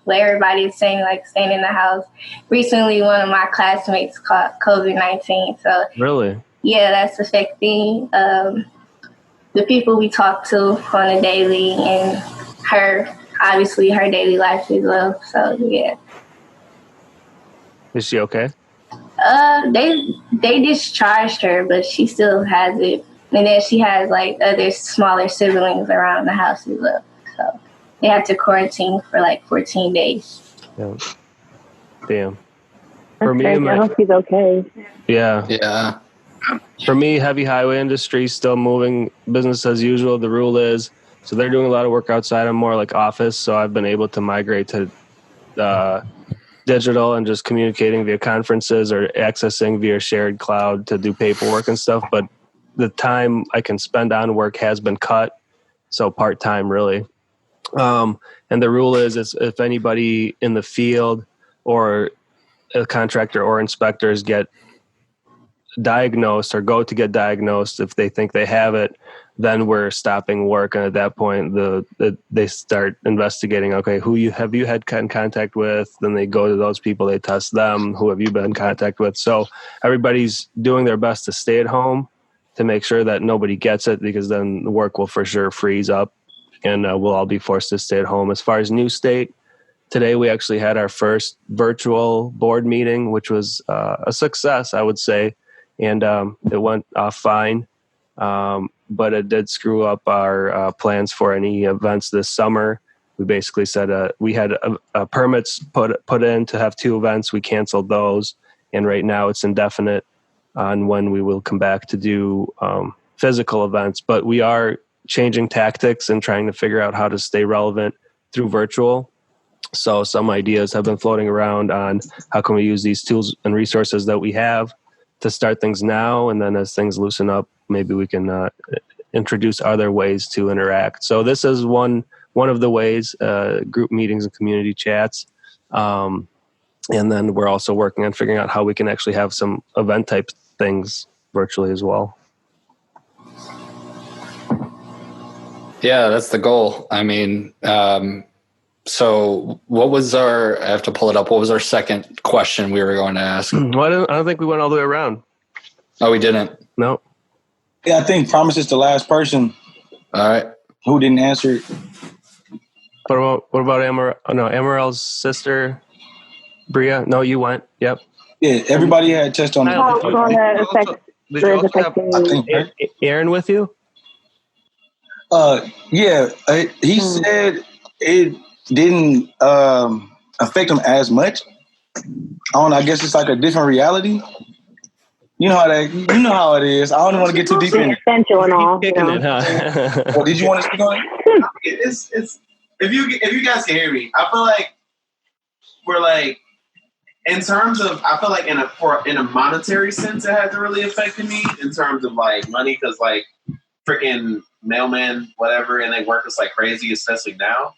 [SPEAKER 7] what everybody is saying, like staying in the house. Recently, one of my classmates caught COVID-19. So
[SPEAKER 1] really,
[SPEAKER 7] yeah, that's affecting the people we talk to on a daily, and her daily life as well. So yeah.
[SPEAKER 1] Is she okay?
[SPEAKER 7] They discharged her, but she still has it, and then she has like other smaller siblings around the house as well. So they have to quarantine for like 14 days.
[SPEAKER 1] Yeah. Damn.
[SPEAKER 4] For me, I hope he's okay.
[SPEAKER 1] Yeah. For me, heavy highway industry still moving, business as usual. The rule is, so they're doing a lot of work outside. I'm more like office, so I've been able to migrate to digital and just communicating via conferences or accessing via shared cloud to do paperwork and stuff. But the time I can spend on work has been cut, so part-time really. And the rule is if anybody in the field or a contractor or inspectors get diagnosed or go to get diagnosed, if they think they have it, then we're stopping work. And at that point, they start investigating, okay, have you had contact with? Then they go to those people, they test them. Who have you been in contact with? So everybody's doing their best to stay at home to make sure that nobody gets it, because then the work will for sure freeze up and we'll all be forced to stay at home. As far as new state, today we actually had our first virtual board meeting, which was a success, I would say. And it went off fine. But it did screw up our plans for any events this summer. We basically said we had permits put in to have 2 events. We canceled those. And right now it's indefinite on when we will come back to do physical events. But we are changing tactics and trying to figure out how to stay relevant through virtual. So some ideas have been floating around on how can we use these tools and resources that we have to start things now, and then as things loosen up, maybe we can introduce other ways to interact. So this is one of the ways, group meetings and community chats. And then we're also working on figuring out how we can actually have some event type things virtually as well.
[SPEAKER 3] Yeah, that's the goal. I mean, so what was I have to pull it up. What was our second question we were going to ask?
[SPEAKER 1] Well, I don't think we went all the way around.
[SPEAKER 3] Oh, we didn't?
[SPEAKER 1] No.
[SPEAKER 2] Yeah, I think Promise is the last person.
[SPEAKER 3] All right.
[SPEAKER 2] Who didn't answer it.
[SPEAKER 1] What about Ammorelle? Oh, no, Ammorelle's sister, Brea? No, you went. Yep.
[SPEAKER 2] Yeah, everybody had touched on it.
[SPEAKER 1] Did you also have Aron with you?
[SPEAKER 2] Yeah, he said it didn't affect him as much. don't know, I guess it's like a different reality. You know how how it is. I don't want to get too deep in it.
[SPEAKER 4] Essential and all.
[SPEAKER 1] Kicking it, huh?
[SPEAKER 2] Well, did you want to speak on it?
[SPEAKER 11] It's if you guys can hear me, I feel like we're like, in terms of, I feel like in a monetary sense, it hasn't really affected me in terms of like money, because like freaking mailman, whatever, and they work us like crazy, especially now.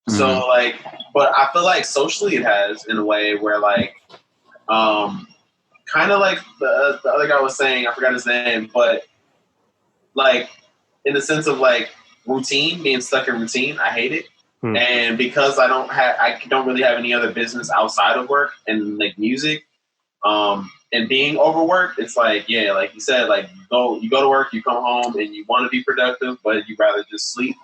[SPEAKER 11] Mm-hmm. So like, but I feel like socially it has, in a way where like, kind of like the other guy was saying, I forgot his name, but like in the sense of like routine, being stuck in routine, I hate it. And because I don't really have any other business outside of work and like music, and being overworked, it's like, yeah, like you said, like you go to work, you come home and you want to be productive, but you'd rather just sleep.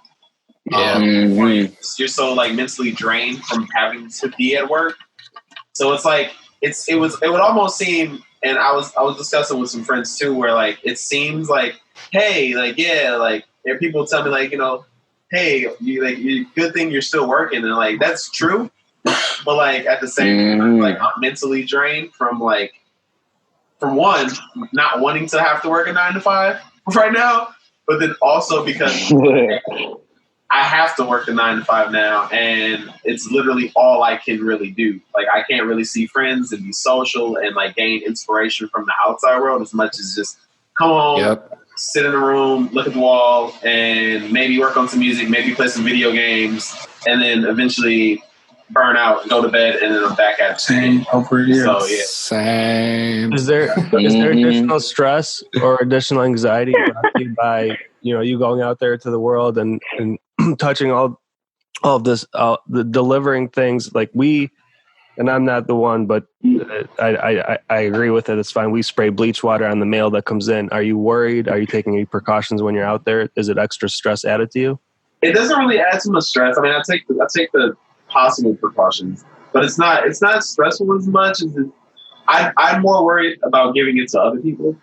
[SPEAKER 11] Yeah. You're so like mentally drained from having to be at work. So it's like, it would almost seem, and I was discussing with some friends too, where like, it seems like, hey, like, yeah, like there are people tell me like, you know, hey, you good thing you're still working, and like that's true, but like at the same time, like I'm mentally drained from one, not wanting to have to work a 9 to 5 right now, but then also because I have to work a 9 to 5 now, and it's literally all I can really do. Like I can't really see friends and be social and like gain inspiration from the outside world as much as just come home. Sit in a room, look at the wall, and maybe work on some music, maybe play some video games, and then eventually burn out, go to bed, and then I'm back at it.
[SPEAKER 2] Same over here.
[SPEAKER 11] So yeah,
[SPEAKER 3] same.
[SPEAKER 1] Is there additional stress or additional anxiety brought to you by you going out there to the world and touching all of this, the delivering things like we? And I'm not the one, but I agree with it. It's fine. We spray bleach water on the mail that comes in. Are you worried? Are you taking any precautions when you're out there? Is it extra stress added to you?
[SPEAKER 11] It doesn't really add too much stress. I mean, I take the possible precautions, but it's not stressful as much as I'm more worried about giving it to other people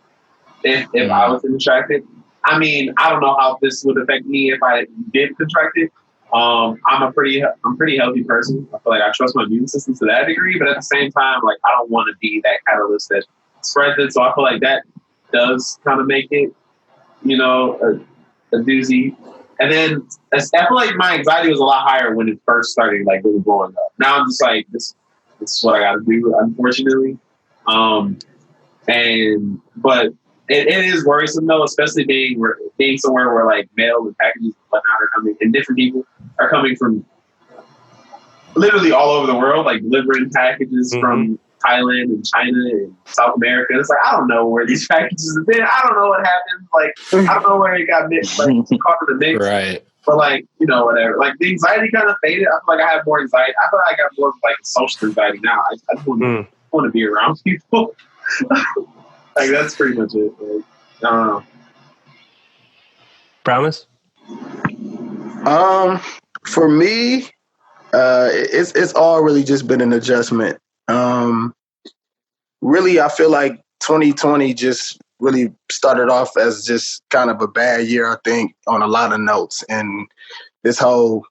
[SPEAKER 11] if I was contracted. I mean, I don't know how this would affect me if I did contract it. I'm a pretty healthy person. I feel like I trust my immune system to that degree, but at the same time, like I don't want to be that catalyst that spreads it. So I feel like that does kind of make it, a doozy. And then I feel like my anxiety was a lot higher when it first started, like really blowing up. Now I'm just like, this is what I got to do, unfortunately. But it is worrisome though, especially being somewhere where like mail and packages and whatnot are coming, and different people are coming from literally all over the world, like delivering packages from Thailand and China and South America. And it's like, I don't know where these packages have been. I don't know what happened. Like, I don't know where it got mixed, like caught in the mix. Right. But like, whatever. Like the anxiety kind of faded. I feel like I have more anxiety. I feel like I got more of like social anxiety now. I just want to be around people. Like that's pretty much it. Like, I don't know.
[SPEAKER 1] Promise?
[SPEAKER 6] For me, it's all really just been an adjustment. Really, I feel like 2020 just really started off as just kind of a bad year, I think, on a lot of notes. And this whole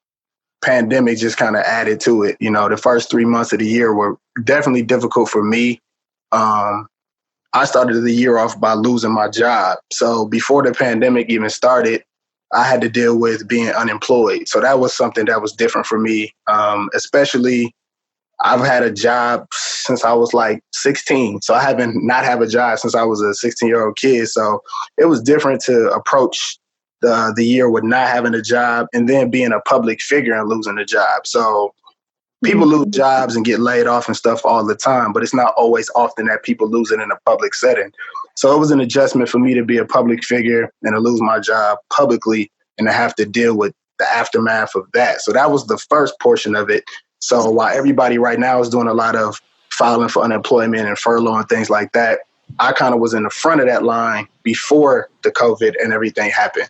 [SPEAKER 6] pandemic just kind of added to it. The first 3 months of the year were definitely difficult for me. I started the year off by losing my job. So before the pandemic even started, I had to deal with being unemployed. So that was something that was different for me. Especially, I've had a job since I was like 16. So I haven't not have a job since I was a 16-year-old kid. So it was different to approach the year with not having a job and then being a public figure and losing a job. So people lose jobs and get laid off and stuff all the time, but it's not always often that people lose it in a public setting. So it was an adjustment for me to be a public figure and to lose my job publicly and to have to deal with the aftermath of that. So that was the first portion of it. So while everybody right now is doing a lot of filing for unemployment and furlough and things like that, I kind of was in the front of that line before the COVID and everything happened.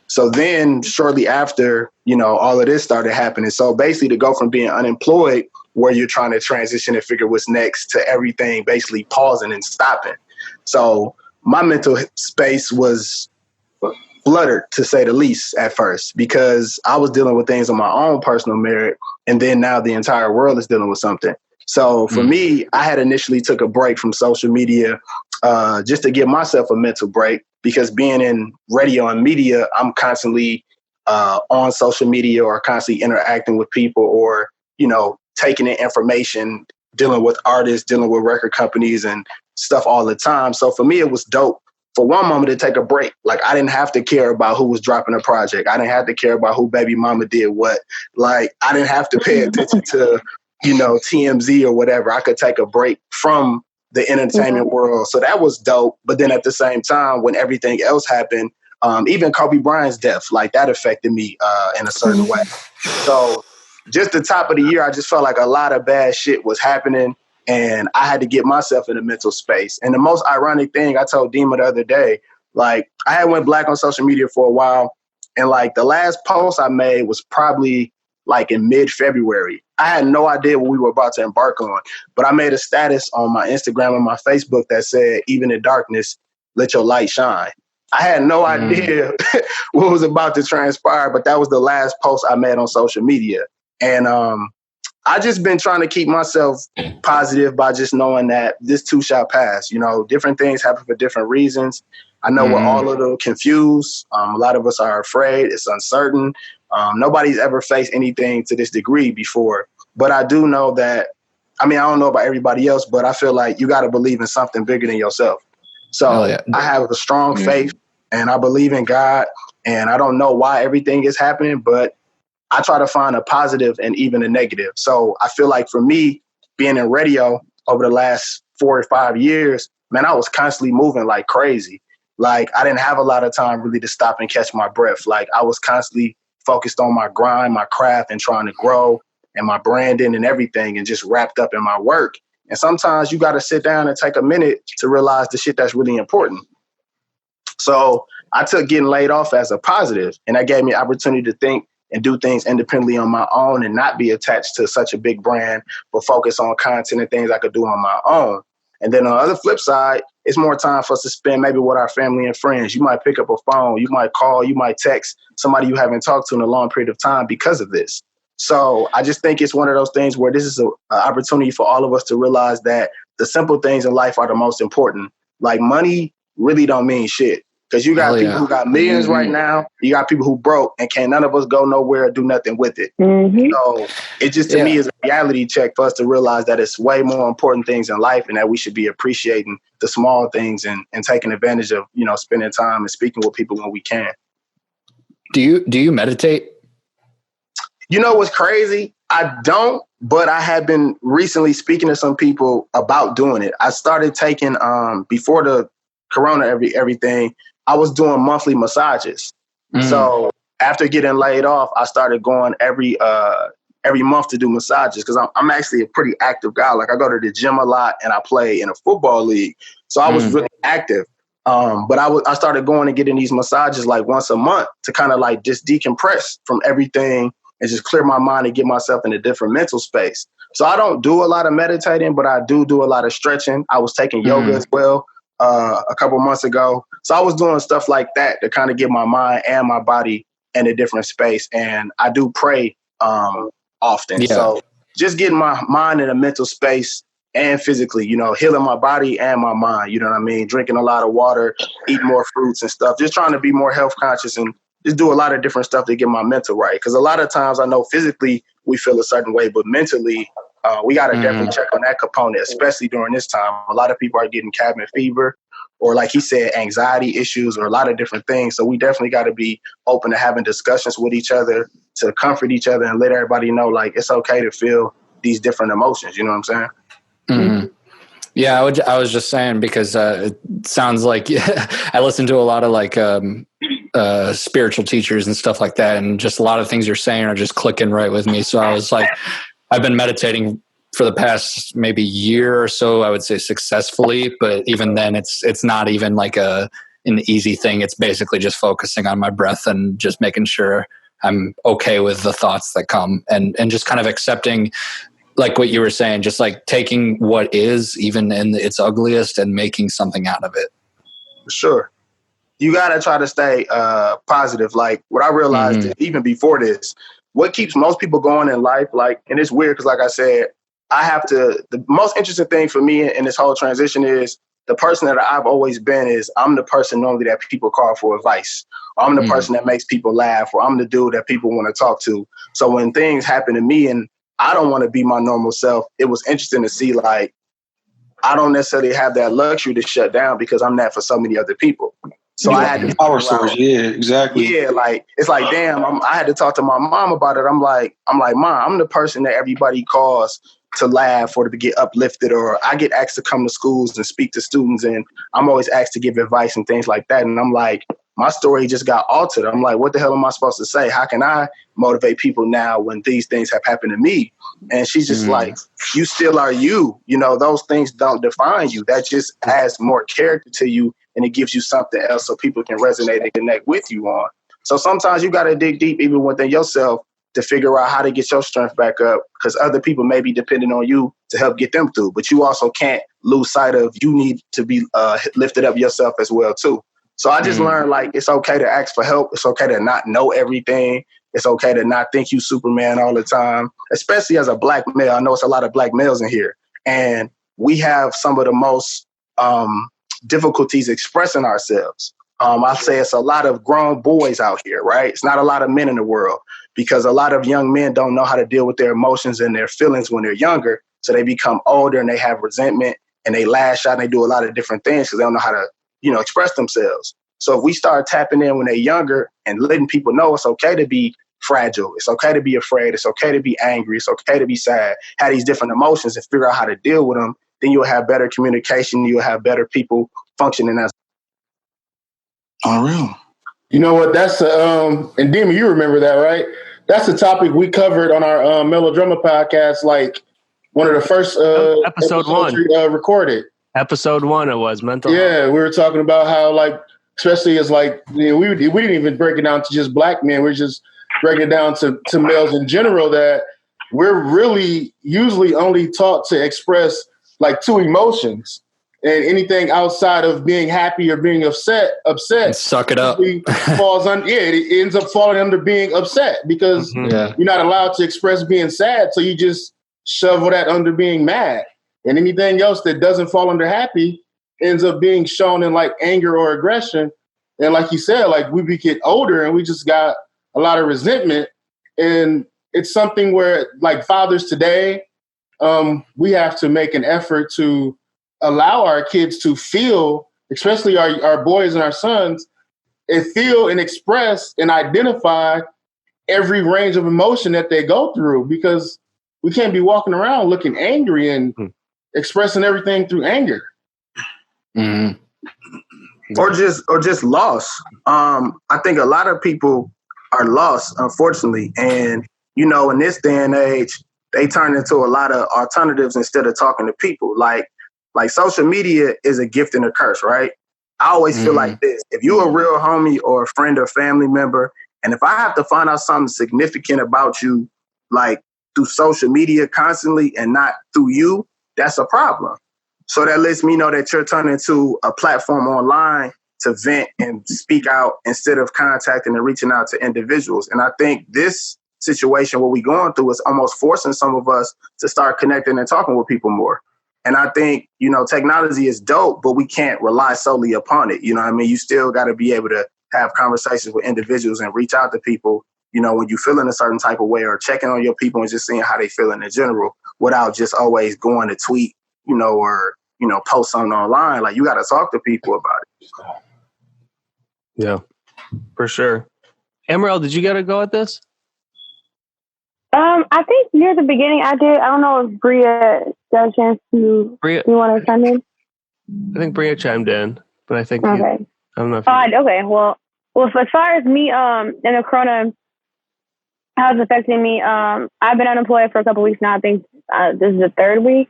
[SPEAKER 6] So then shortly after, all of this started happening. So basically to go from being unemployed, where you're trying to transition and figure what's next, to everything basically pausing and stopping. So my mental space was fluttered, to say the least, at first, because I was dealing with things on my own personal merit. And then now the entire world is dealing with something. So for me, I had initially took a break from social media just to give myself a mental break, because being in radio and media, I'm constantly on social media or constantly interacting with people, or, taking in information, dealing with artists, dealing with record companies and stuff all the time. So for me, it was dope for one moment to take a break. Like, I didn't have to care about who was dropping a project. I didn't have to care about who Baby Mama did what. Like, I didn't have to pay attention to, TMZ or whatever. I could take a break from the entertainment world. So that was dope. But then at the same time, when everything else happened, even Kobe Bryant's death, like, that affected me in a certain way. So just the top of the year, I just felt like a lot of bad shit was happening, and I had to get myself in a mental space. And the most ironic thing, I told Dima the other day, like, I had went black on social media for a while, and like the last post I made was probably like in mid-February. I had no idea what we were about to embark on, but I made a status on my Instagram and my Facebook that said, "Even in darkness, let your light shine." I had no idea what was about to transpire, but that was the last post I made on social media. And I just been trying to keep myself positive by just knowing that this too shall pass. Different things happen for different reasons. I know we're all a little confused. A lot of us are afraid. It's uncertain. Nobody's ever faced anything to this degree before. But I do know that, I don't know about everybody else, but I feel like you got to believe in something bigger than yourself. So I have a strong faith, and I believe in God, and I don't know why everything is happening, but I try to find a positive and even a negative. So I feel like for me, being in radio over the last 4 or 5 years, man, I was constantly moving like crazy. Like, I didn't have a lot of time really to stop and catch my breath. Like, I was constantly focused on my grind, my craft, and trying to grow, and my branding and everything, and just wrapped up in my work. And sometimes you got to sit down and take a minute to realize the shit that's really important. So I took getting laid off as a positive, and that gave me opportunity to think and do things independently on my own and not be attached to such a big brand, but focus on content and things I could do on my own. And then on the other flip side, it's more time for us to spend maybe with our family and friends. You might pick up a phone, you might call, you might text somebody you haven't talked to in a long period of time because of this. So I just think it's one of those things where this is an opportunity for all of us to realize that the simple things in life are the most important. Like, money really don't mean shit. Because you got people who got millions right now, you got people who broke, and can't none of us go nowhere or do nothing with it. So it just, to me, is a reality check for us to realize that it's way more important things in life, and that we should be appreciating the small things and taking advantage of, spending time and speaking with people when we can.
[SPEAKER 3] Do you meditate?
[SPEAKER 6] What's crazy? I don't, but I have been recently speaking to some people about doing it. I started taking, before the Corona, everything, I was doing monthly massages. So after getting laid off, I started going every month to do massages, because I'm actually a pretty active guy. Like, I go to the gym a lot, and I play in a football league. So I was really active. But I started going and getting these massages like once a month to kind of like just decompress from everything and just clear my mind and get myself in a different mental space. So I don't do a lot of meditating, but I do a lot of stretching. I was taking yoga as well a couple months ago. So I was doing stuff like that to kind of get my mind and my body in a different space. And I do pray often. So just getting my mind in a mental space and physically, healing my body and my mind, you know what I mean? Drinking a lot of water, eating more fruits and stuff, just trying to be more health conscious and just do a lot of different stuff to get my mental right. Because a lot of times I know physically we feel a certain way, but mentally we got to definitely check on that component, especially during this time. A lot of people are getting cabin fever, or like he said, anxiety issues, or a lot of different things. So we definitely got to be open to having discussions with each other to comfort each other and let everybody know, like, it's okay to feel these different emotions. You know what I'm saying?
[SPEAKER 3] Mm-hmm. Yeah, I was just saying, because it sounds like I listen to a lot of like spiritual teachers and stuff like that, and just a lot of things you're saying are just clicking right with me. So I was like, I've been meditating for the past maybe year or so, I would say successfully, but even then it's not even like an easy thing. It's basically just focusing on my breath and just making sure I'm okay with the thoughts that come, and just kind of accepting, like what you were saying, just like taking what is, even in its ugliest, and making something out of it.
[SPEAKER 6] For sure. You got to try to stay positive. Like, what I realized even before this, what keeps most people going in life, like, and it's weird because, like I said, the most interesting thing for me in this whole transition is the person that I've always been is I'm the person normally that people call for advice. Or I'm the person that makes people laugh, or I'm the dude that people want to talk to. So when things happen to me and I don't want to be my normal self, it was interesting to see like, I don't necessarily have that luxury to shut down because I'm that for so many other people. So I had to
[SPEAKER 2] power source. Yeah, exactly.
[SPEAKER 6] Yeah, like it's like, damn, I had to talk to my mom about it. I'm like, Mom, I'm the person that everybody calls to laugh or to get uplifted, or I get asked to come to schools and speak to students, and I'm always asked to give advice and things like that. And I'm like, my story just got altered. I'm like, what the hell am I supposed to say? How can I motivate people now when these things have happened to me? And she's just like, you still are you. You know, those things don't define you. That just adds more character to you, and it gives you something else so people can resonate and connect with you on. So sometimes you got to dig deep even within yourself to figure out how to get your strength back up, because other people may be depending on you to help get them through. But you also can't lose sight of you need to be lifted up yourself as well, too. So I just learned, like, it's okay to ask for help. It's okay to not know everything. It's okay to not think you Superman all the time, especially as a black male. I know it's a lot of black males in here, and we have some of the most difficulties expressing ourselves. I say it's a lot of grown boys out here, right? It's not a lot of men in the world, because a lot of young men don't know how to deal with their emotions and their feelings when they're younger. So they become older and they have resentment and they lash out and they do a lot of different things because they don't know how to, express themselves. So if we start tapping in when they're younger and letting people know it's okay to be fragile, it's okay to be afraid, it's okay to be angry, it's okay to be sad, have these different emotions and figure out how to deal with them, then you'll have better communication, you'll have better people functioning as
[SPEAKER 2] Unreal.
[SPEAKER 12] You know what? That's and Dima, you remember that, right? That's the topic we covered on our Melodrama podcast, like one of the first
[SPEAKER 1] episode 1
[SPEAKER 12] recorded.
[SPEAKER 1] Episode 1, it was mental health.
[SPEAKER 12] Yeah, we were talking about how, like, especially as like, we didn't even break it down to just black men. We're just breaking it down to males in general, that we're really usually only taught to express like 2 emotions. And anything outside of being happy or being upset,
[SPEAKER 3] suck it up.
[SPEAKER 12] Falls on. Yeah, it ends up falling under being upset, because you're not allowed to express being sad, so you just shovel that under being mad. And anything else that doesn't fall under happy ends up being shown in like anger or aggression. And like you said, like we get older and we just got a lot of resentment, and it's something where, like, fathers today, we have to make an effort to allow our kids to feel, especially our boys and our sons, and feel and express and identify every range of emotion that they go through, because we can't be walking around looking angry and expressing everything through anger.
[SPEAKER 6] Or just lost. I think a lot of people are lost, unfortunately. And, in this day and age, they turn into a lot of alternatives instead of talking to people. Like social media is a gift and a curse, right? I always feel like this. If you're a real homie or a friend or family member, and if I have to find out something significant about you, like through social media constantly and not through you, that's a problem. So that lets me know that you're turning into a platform online to vent and speak out instead of contacting and reaching out to individuals. And I think this situation, what we're going through, is almost forcing some of us to start connecting and talking with people more. And I think, technology is dope, but we can't rely solely upon it. You know what I mean? You still got to be able to have conversations with individuals and reach out to people, when you feel in a certain type of way, or checking on your people and just seeing how they feel in general, without just always going to tweet, or, post something online. Like, you got to talk to people about it.
[SPEAKER 1] Yeah, for sure. Ammorelle, did you get a go at this?
[SPEAKER 4] I think near the beginning I did. I don't know if Brea got a chance to. You want to chime in?
[SPEAKER 1] I think Brea chimed in, but I think
[SPEAKER 4] okay.
[SPEAKER 1] I don't know.
[SPEAKER 4] Okay. Well, as far as me, and the corona, how it's affecting me. I've been unemployed for a couple of weeks now. I think this is the 3rd week,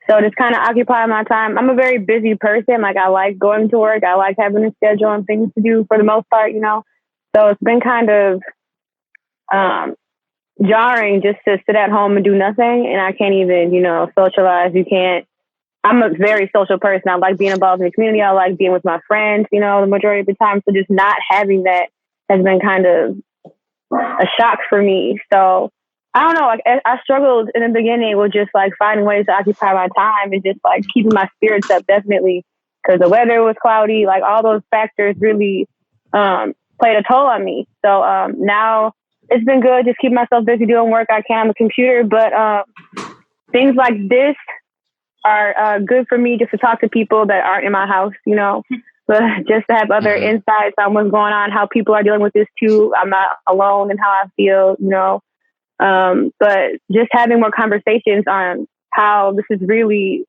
[SPEAKER 4] so just kind of occupying my time. I'm a very busy person. Like, I like going to work. I like having a schedule and things to do for the most part. So it's been kind of jarring just to sit at home and do nothing, and I can't even, socialize. I'm a very social person. I like being involved in the community. I like being with my friends, the majority of the time. So just not having that has been kind of a shock for me. So I don't know. Like I struggled in the beginning with just like finding ways to occupy my time and just like keeping my spirits up, definitely, because the weather was cloudy. Like all those factors really played a toll on me. So now it's been good. Just keep myself busy doing work I can on the computer. But things like this are good for me just to talk to people that aren't in my house, you know, but just to have other insights on what's going on, how people are dealing with this too. I'm not alone in how I feel, you know. But just having more conversations on how this is really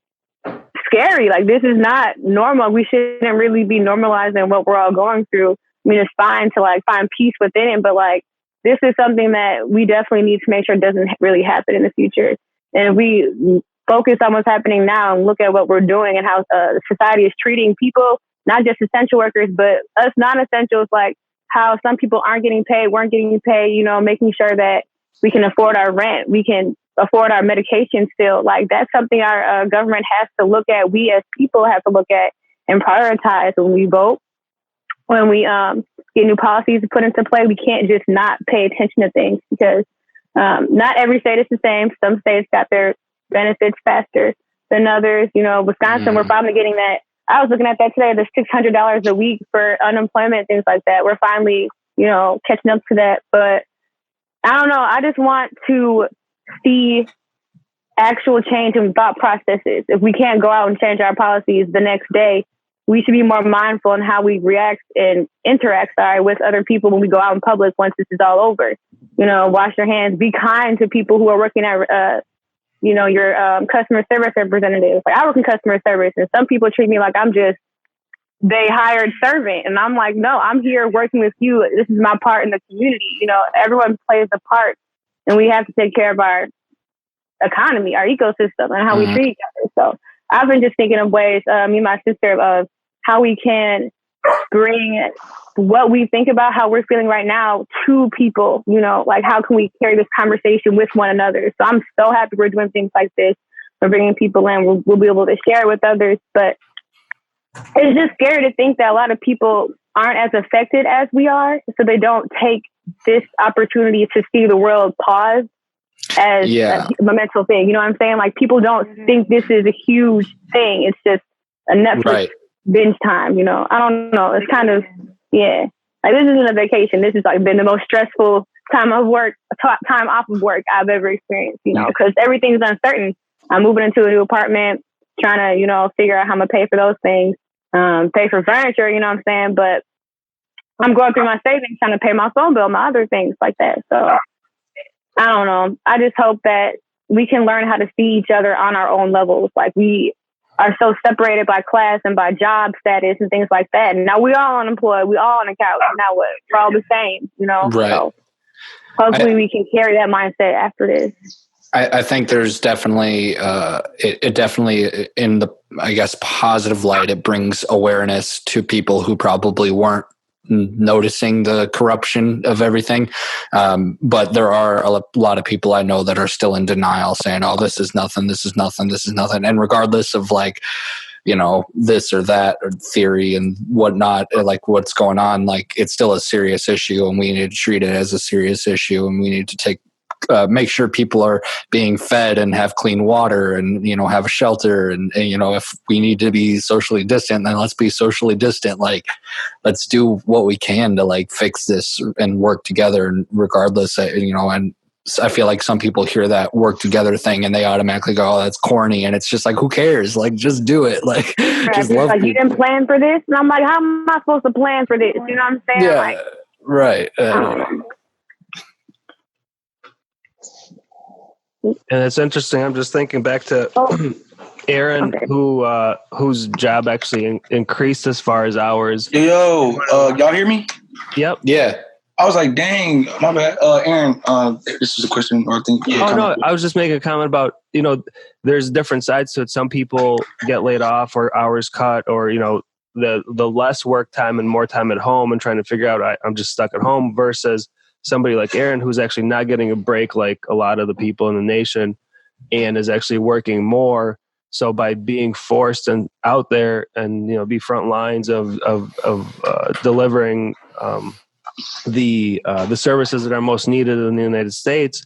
[SPEAKER 4] scary. Like, this is not normal. We shouldn't really be normalizing what we're all going through. I mean, it's fine to like find peace within it, but like, this is something that we definitely need to make sure doesn't really happen in the future. And if we focus on what's happening now and look at what we're doing and how society is treating people, not just essential workers, but us non-essentials, like how some people weren't getting paid, you know, making sure that we can afford our rent, we can afford our medication still. Like, that's something our government has to look at. We as people have to look at and prioritize when we vote. When we get new policies put into play, we can't just not pay attention to things, because not every state is the same. Some states got their benefits faster than others. You know, Wisconsin, we're finally getting that. I was looking at that today, the $600 a week for unemployment, things like that. We're finally, you know, catching up to that. But I don't know. I just want to see actual change in thought processes. If we can't go out and change our policies the next day, we should be more mindful in how we react and interact, with other people when we go out in public once this is all over. You know, wash your hands, be kind to people who are working at, you know, your customer service representatives. Like, I work in customer service, and some people treat me like I'm just they hired servant. And I'm like, no, I'm here working with you. This is my part in the community. You know, everyone plays a part, and we have to take care of our economy, our ecosystem, and how we treat each other. So I've been just thinking of ways, me and my sister, of how we can bring what we think about how we're feeling right now to people, you know, like how can we carry this conversation with one another? So I'm so happy we're doing things like this. We're bringing people in. We'll be able to share with others, but it's just scary to think that a lot of people aren't as affected as we are. So they don't take this opportunity to see the world pause as a monumental thing. You know what I'm saying? Like, people don't think this is a huge thing. It's just a Netflix binge time, you know? I don't know. It's kind of, like, this isn't a vacation. This has like been the most stressful time off of work I've ever experienced, you know, because everything's uncertain. I'm moving into a new apartment, trying to, you know, figure out how I'm going to pay for those things, pay for furniture, you know what I'm saying? But I'm going through my savings, trying to pay my phone bill, my other things like that. So I don't know. I just hope that we can learn how to see each other on our own levels. Like, we are so separated by class and by job status and things like that. And now we all unemployed. We all on the couch. Now what? We're all the same, you know?
[SPEAKER 3] Right.
[SPEAKER 4] So hopefully we can carry that mindset after this.
[SPEAKER 3] I think there's definitely, it definitely, in the, I guess, positive light, it brings awareness to people who probably weren't noticing the corruption of everything. But there are a lot of people I know that are still in denial, saying, oh, this is nothing, this is nothing, this is nothing. And regardless of, like, you know, this or that or theory and whatnot, like what's going on, like, it's still a serious issue, and we need to treat it as a serious issue, and we need to make sure people are being fed and have clean water and, you know, have a shelter. And, you know, if we need to be socially distant, then let's be socially distant. Like, let's do what we can to, like, fix this and work together. And regardless, you know, and I feel like some people hear that work together thing and they automatically go, oh, that's corny. And it's just like, who cares? Like, just do it. Like, just love
[SPEAKER 4] like, you didn't plan for this. And I'm like, how am I supposed to plan for this? You know what I'm saying?
[SPEAKER 3] Yeah,
[SPEAKER 4] like,
[SPEAKER 3] right.
[SPEAKER 1] And it's interesting. I'm just thinking back to Aaron, whose job actually increased as far as hours.
[SPEAKER 2] Yo, y'all hear me?
[SPEAKER 1] Yep.
[SPEAKER 3] Yeah.
[SPEAKER 2] I was like, dang, my bad. Aaron, this is a question, or I think.
[SPEAKER 1] No, I was just making a comment about, you know, there's different sides to it. Some people get laid off or hours cut, or, you know, the less work time and more time at home and trying to figure out I'm just stuck at home, versus somebody like Aaron, who's actually not getting a break like a lot of the people in the nation, and is actually working more. So by being forced and out there and, you know, be front lines of delivering the services that are most needed in the United States,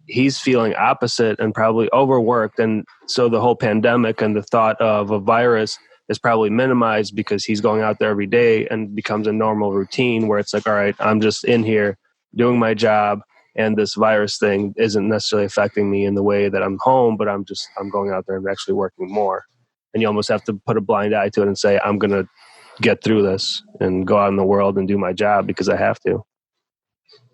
[SPEAKER 1] he's feeling opposite and probably overworked. And so the whole pandemic and the thought of a virus is probably minimized because he's going out there every day and becomes a normal routine where it's like, all right, I'm just in here doing my job, and this virus thing isn't necessarily affecting me in the way that I'm home, but I'm going out there and actually working more. And you almost have to put a blind eye to it and say, I'm going to get through this and go out in the world and do my job because I have to.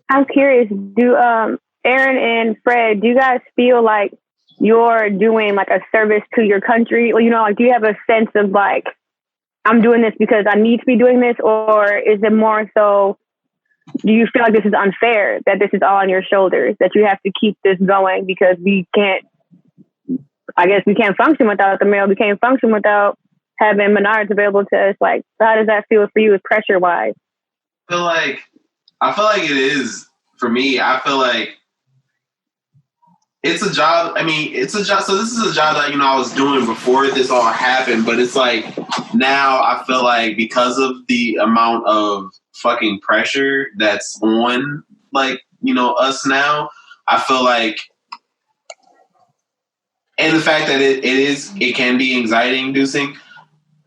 [SPEAKER 4] I'm curious, do Aron and Fred, do you guys feel like you're doing like a service to your country? Or, like, do you have a sense of like, I'm doing this because I need to be doing this? Or is it more so, do you feel like this is unfair, that this is all on your shoulders, that you have to keep this going because we can't function without the mail. We can't function without having Menards available to us. Like, how does that feel for you pressure wise?
[SPEAKER 11] I feel like it is for me. I feel like it's a job. I mean, it's a job. So this is a job that, I was doing before this all happened, but it's like now I feel like because of the amount of fucking pressure that's on, us now, I feel like, and the fact that it can be anxiety inducing,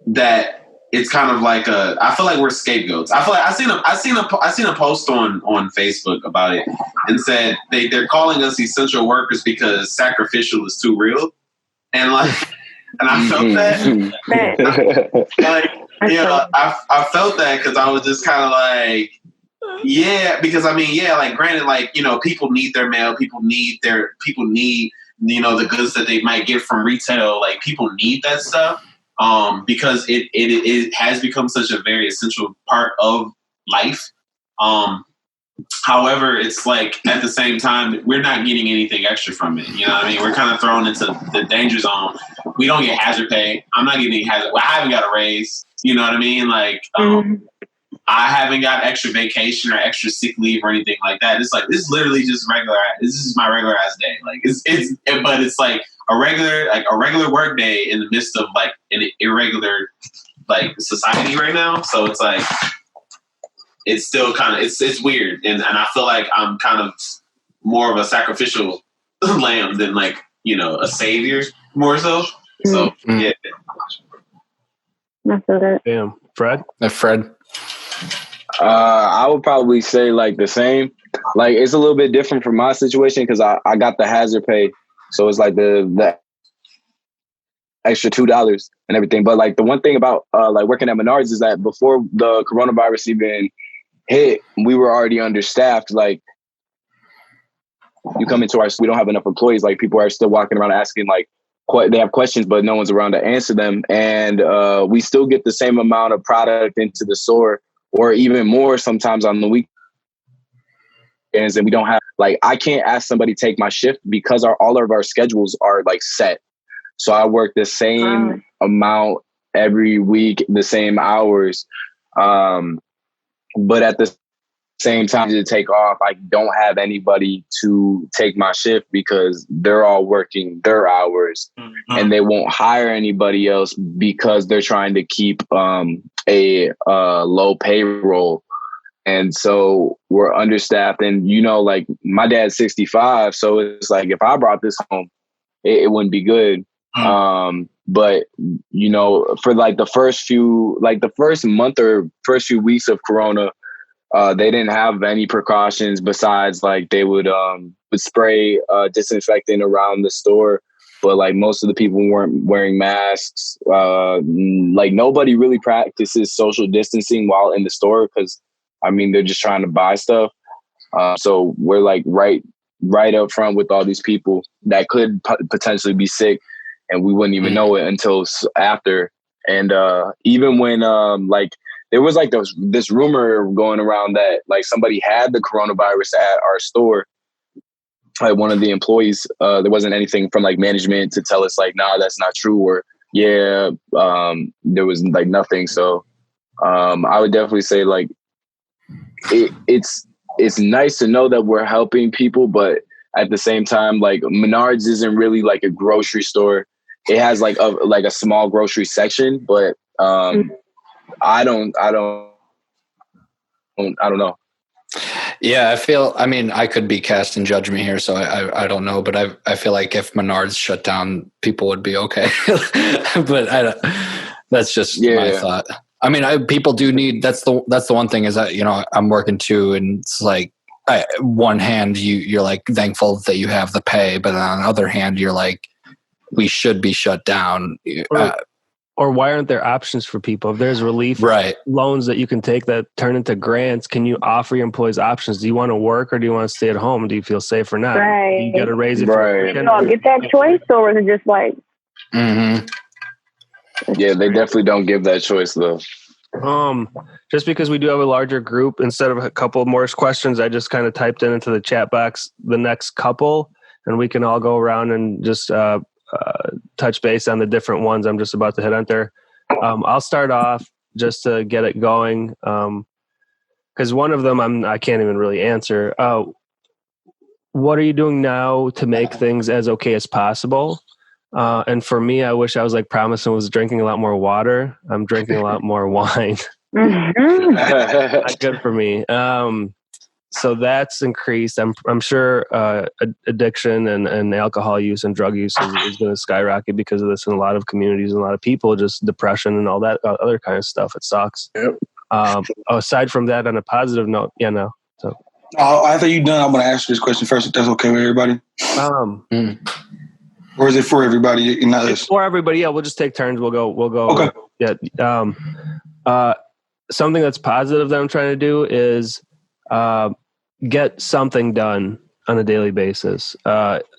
[SPEAKER 11] that it's kind of like I feel like we're scapegoats. I feel like I seen a post on Facebook about it and said they're calling us essential workers because sacrificial is too real, and I felt that. I felt that because I was just kind of like, yeah, because granted, people need their mail, people need the goods that they might get from retail, like people need that stuff. Because it has become such a very essential part of life. However, it's like at the same time, we're not getting anything extra from it. You know what I mean? We're kind of thrown into the danger zone. We don't get hazard pay. I'm not getting hazard. I haven't got a raise. You know what I mean? I haven't got extra vacation or extra sick leave or anything like that. It's like, this is literally just regular. This is my regular ass day. But it's like a regular work day in the midst of like an irregular society right now. So it's like, it's still kind of, it's weird. And I feel like I'm kind of more of a sacrificial lamb than a savior more so. So yeah.
[SPEAKER 4] I feel that.
[SPEAKER 1] Damn. Fred?
[SPEAKER 3] Fred?
[SPEAKER 9] I would probably say the same. It's a little bit different from my situation because I got the hazard pay, so it's like the extra $2 and everything. But the one thing about working at Menards is that before the coronavirus even hit, we were already understaffed. You come into we don't have enough employees. People are still walking around asking they have questions, but no one's around to answer them. And we still get the same amount of product into the store, or even more sometimes on the weekends. And we don't have, I can't ask somebody to take my shift because all of our schedules are set. So I work the same amount every week, the same hours. But at the same time to take off, I don't have anybody to take my shift because they're all working their hours, and they won't hire anybody else because they're trying to keep a low payroll. And so we're understaffed, and my dad's 65, so it's if I brought this home, it wouldn't be good. But for the first month or first few weeks of Corona, they didn't have any precautions besides they would spray disinfectant around the store, but most of the people weren't wearing masks. Nobody really practices social distancing while in the store because they're just trying to buy stuff. So we're right up front with all these people that could potentially be sick, and we wouldn't even know it until after. And even when there was this rumor going around that somebody had the coronavirus at our store. One of the employees, there wasn't anything from management to tell us nah, that's not true, or there was nothing. So I would definitely say it's nice to know that we're helping people, but at the same time, Menards isn't really a grocery store. It has a small grocery section, but I don't I don't know.
[SPEAKER 3] Yeah, I could be casting judgment here, so I don't know, but I feel like if Menards shut down, people would be okay. But that's just my thought. I mean, people do need, that's the one thing is that, you know, I'm working too, and it's like, one hand you're like thankful that you have the pay, but on the other hand, you're like, we should be shut down.
[SPEAKER 1] Or why aren't there options for people? If there's relief loans that you can take that turn into grants, can you offer your employees options? Do you want to work or do you want to stay at home? Do you feel safe or not?
[SPEAKER 4] Right.
[SPEAKER 1] You got to raise it.
[SPEAKER 4] Do you all get that choice, or is it just like?
[SPEAKER 9] Mm-hmm. Yeah, they definitely don't give that choice though.
[SPEAKER 1] Just because we do have a larger group, instead of a couple more questions, I just kind of typed into the chat box the next couple, and we can all go around and just touch base on the different ones I'm just about to hit enter. I'll start off just to get it going, because one of them I can't even really answer. What are you doing now to make things as okay as possible? And for me, I wish I was like Promise and was drinking a lot more water. I'm drinking a lot more wine. Not good for me. So that's increased. I'm sure addiction and alcohol use and drug use is going to skyrocket because of this in a lot of communities and a lot of people, just depression and all that other kind of stuff. It sucks. Yep. Aside from that, on a positive note, no. So
[SPEAKER 2] after you're done, I'm going to ask you this question first, if that's okay with everybody. Or is it for everybody?
[SPEAKER 1] It's for everybody. Yeah, we'll just take turns. We'll go.
[SPEAKER 2] Okay.
[SPEAKER 1] Yeah. Something that's positive that I'm trying to do is get something done on a daily basis.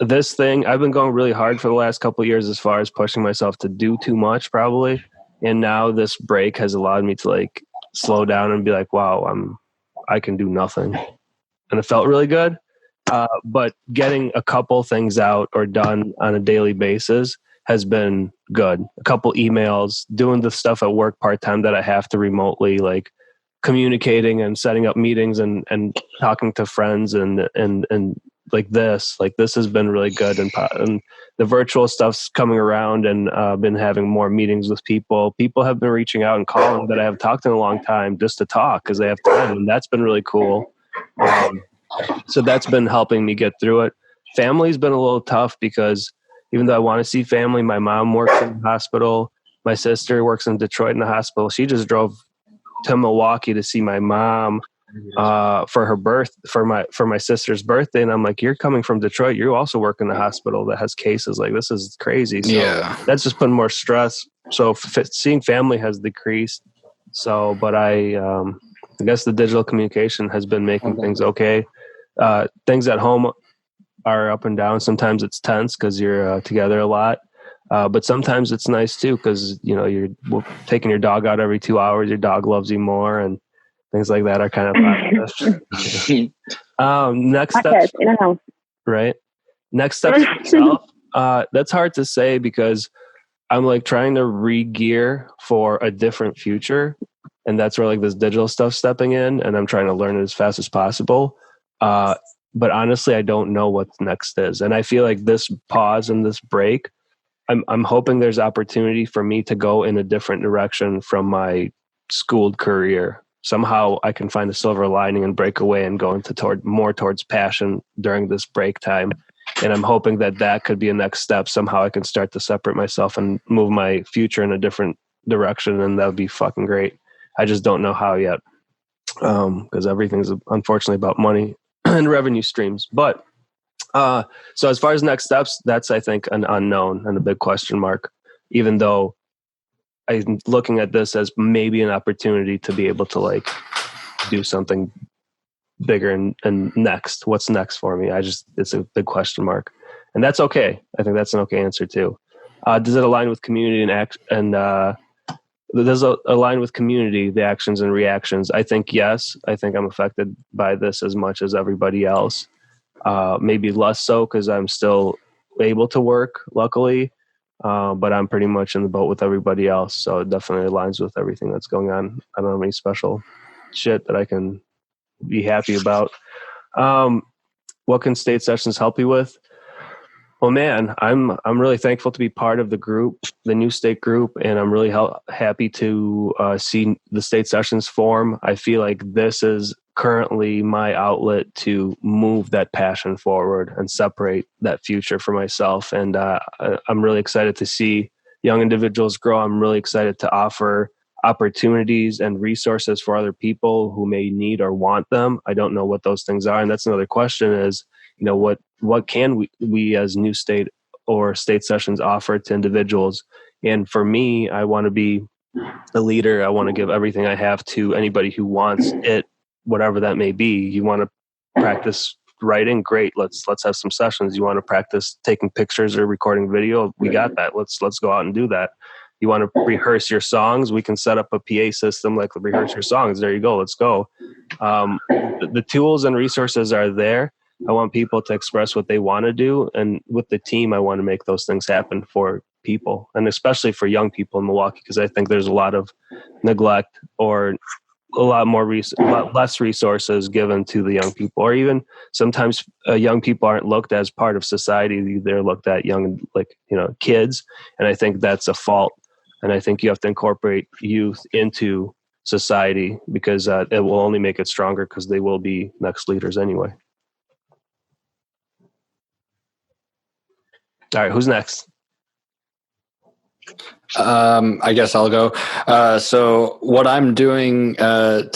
[SPEAKER 1] This thing, I've been going really hard for the last couple of years as far as pushing myself to do too much, probably. And now this break has allowed me to like slow down and be like, wow, I can do nothing. And it felt really good. But getting a couple things out or done on a daily basis has been good. A couple emails, doing the stuff at work part-time that I have to remotely, like communicating and setting up meetings and talking to friends and like this has been really good. And the virtual stuff's coming around, and been having more meetings with people. People have been reaching out and calling that I have talked in a long time just to talk because they have time. And that's been really cool. So that's been helping me get through it. Family's been a little tough because even though I want to see family, my mom works in the hospital. My sister works in Detroit in the hospital. She just drove to Milwaukee to see my mom for my sister's birthday. And I'm like, you're coming from Detroit. You also work in the hospital that has cases. Like, this is crazy. So that's just putting more stress. So seeing family has decreased. So, but I guess the digital communication has been making things okay. Things at home are up and down. Sometimes it's tense because you're together a lot. But sometimes it's nice too because, you know, you're taking your dog out every 2 hours. Your dog loves you more, and things like that are kind of positive. Next steps, right? Next steps for myself. That's hard to say because I'm like trying to re-gear for a different future. And that's where like this digital stuff stepping in, and I'm trying to learn it as fast as possible. But honestly, I don't know what next is. And I feel like this pause and this break, I'm hoping there's opportunity for me to go in a different direction from my schooled career. Somehow I can find a silver lining and break away and go into more towards passion during this break time. And I'm hoping that could be a next step. Somehow I can start to separate myself and move my future in a different direction. And that would be fucking great. I just don't know how yet. Because everything's unfortunately about money and revenue streams. But so as far as next steps, that's, I think, an unknown and a big question mark, even though I'm looking at this as maybe an opportunity to be able to like do something bigger and next. What's next for me? It's a big question mark, and that's okay. I think that's an okay answer too. Does it align with community does it align with community, the actions and reactions? I think yes. I think I'm affected by this as much as everybody else. Maybe less so because I'm still able to work, luckily. But I'm pretty much in the boat with everybody else. So it definitely aligns with everything that's going on. I don't have any special shit that I can be happy about. What can state sessions help you with? Well, man, I'm really thankful to be part of the group, the New State group, and I'm really happy to see the state sessions form. I feel like this is currently my outlet to move that passion forward and separate that future for myself. And I'm really excited to see young individuals grow. I'm really excited to offer opportunities and resources for other people who may need or want them. I don't know what those things are, and that's another question: is what can we as New State or state sessions offer to individuals? And for me, I want to be a leader. I want to give everything I have to anybody who wants it, whatever that may be. You want to practice writing? Great. Let's have some sessions. You want to practice taking pictures or recording video? We got that. Let's go out and do that. You want to rehearse your songs? We can set up a PA system like rehearse your songs. There you go. Let's go. The tools and resources are there. I want people to express what they want to do. And with the team, I want to make those things happen for people, and especially for young people in Milwaukee, because I think there's a lot of neglect or a lot less resources given to the young people, or even sometimes young people aren't looked as part of society. They're looked at young, kids. And I think that's a fault. And I think you have to incorporate youth into society, because it will only make it stronger, because they will be next leaders anyway. All right, who's next?
[SPEAKER 3] I guess I'll go. So what I'm doing what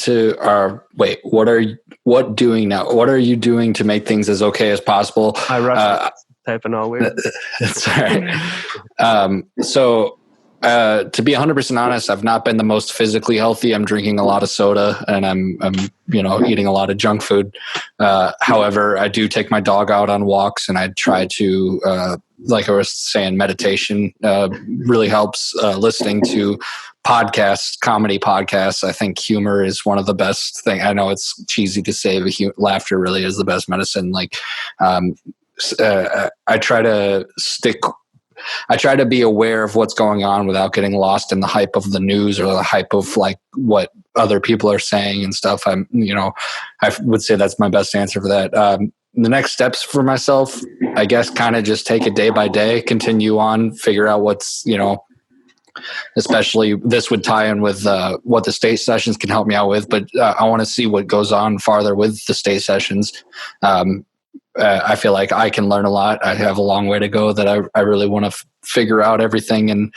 [SPEAKER 3] doing now? What are you doing to make things as okay as possible?
[SPEAKER 1] I rush typing all weird.
[SPEAKER 3] That's all right. So to be 100% honest, I've not been the most physically healthy. I'm drinking a lot of soda, and I'm eating a lot of junk food. However, I do take my dog out on walks, and I try to, like I was saying, meditation really helps. Listening to podcasts, comedy podcasts. I think humor is one of the best things. I know it's cheesy to say, but laughter really is the best medicine. I try to be aware of what's going on without getting lost in the hype of the news or the hype of what other people are saying and stuff. I would say that's my best answer for that. The next steps for myself, I guess, kind of just take it day by day, continue on, figure out what's, especially this would tie in with what the state sessions can help me out with, but I want to see what goes on farther with the state sessions. I feel like I can learn a lot. I have a long way to go that I really want to figure out everything. And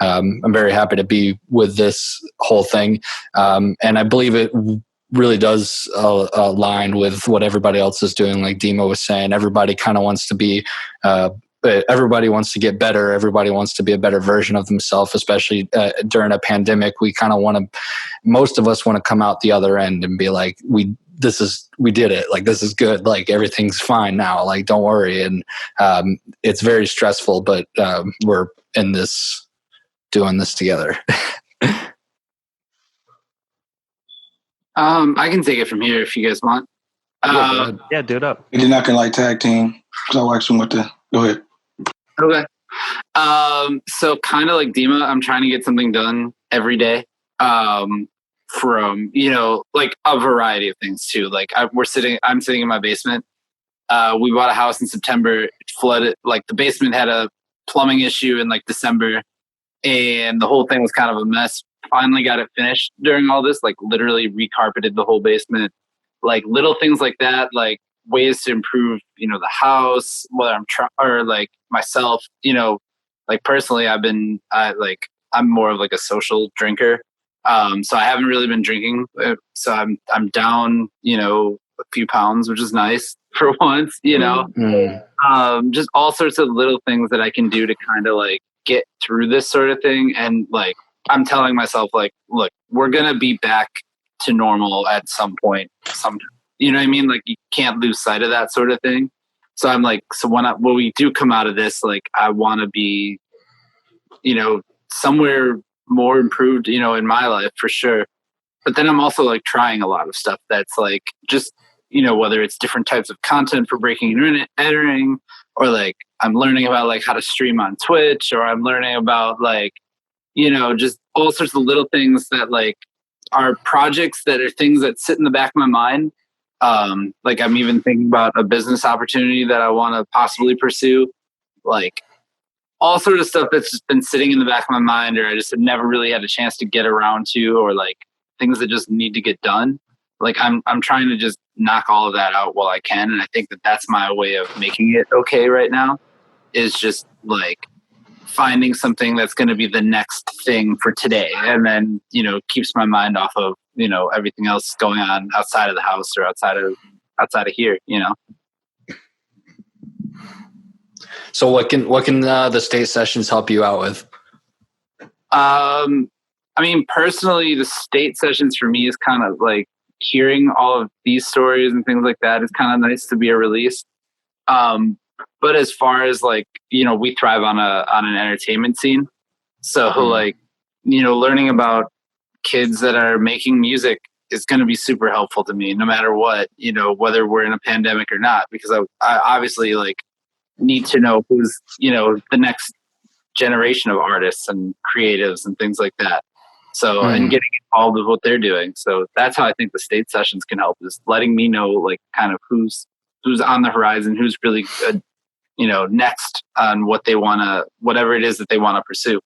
[SPEAKER 3] I'm very happy to be with this whole thing. And I believe it really does align with what everybody else is doing. Like Dima was saying, everybody kind of wants to be, everybody wants to get better. Everybody wants to be a better version of themselves, especially during a pandemic. We kind of most of us want to come out the other end and be like, we did it. Like, this is good. Like, everything's fine now. Like, don't worry. And it's very stressful, but we're doing this together.
[SPEAKER 8] I can take it from here if you guys want.
[SPEAKER 1] Yeah, do it up.
[SPEAKER 2] And then I can tag team, because I watched them with the. Go ahead.
[SPEAKER 8] Okay. So kind of like Dima, I'm trying to get something done every day. From a variety of things too. Like I'm sitting in my basement. We bought a house in September. It flooded. Like the basement had a plumbing issue in December, and the whole thing was kind of a mess. Finally got it finished during all this. Like literally recarpeted the whole basement. Like little things like that. Like ways to improve, the house. Whether I'm myself. Personally, I'm more of a social drinker. So I haven't really been drinking. So I'm down, a few pounds, which is nice for once, just all sorts of little things that I can do to kind of get through this sort of thing. And I'm telling myself, look, we're going to be back to normal at some point, sometime. You know what I mean? You can't lose sight of that sort of thing. So I'm when we do come out of this, I want to be, somewhere more improved, in my life for sure. But then I'm also trying a lot of stuff that's just, whether it's different types of content for breaking and entering, or I'm learning about how to stream on Twitch, or I'm learning about just all sorts of little things that are projects that are things that sit in the back of my mind. I'm even thinking about a business opportunity that I want to possibly pursue. like all sort of stuff that's just been sitting in the back of my mind, or I just have never really had a chance to get around to, or like things that just need to get done. Like I'm trying to just knock all of that out while I can. And I think that that's my way of making it okay right now, is just like finding something that's going to be the next thing for today. And then, you know, keeps my mind off of, you know, everything else going on outside of the house or outside of here, you know?
[SPEAKER 3] So what can the state sessions help you out with?
[SPEAKER 8] I mean, personally, the state sessions for me is kind of like hearing all of these stories and things like that is kind of nice to be a release. But as far as like, you know, we thrive on an entertainment scene. So like, you know, learning about kids that are making music is going to be super helpful to me no matter what, you know, whether we're in a pandemic or not, because I obviously like need to know who's, you know, the next generation of artists and creatives and things like that. So, and getting involved with what they're doing. So that's how I think the state sessions can help, is letting me know like kind of who's on the horizon, who's really good, you know, next on what they want to, whatever it is that they want to pursue.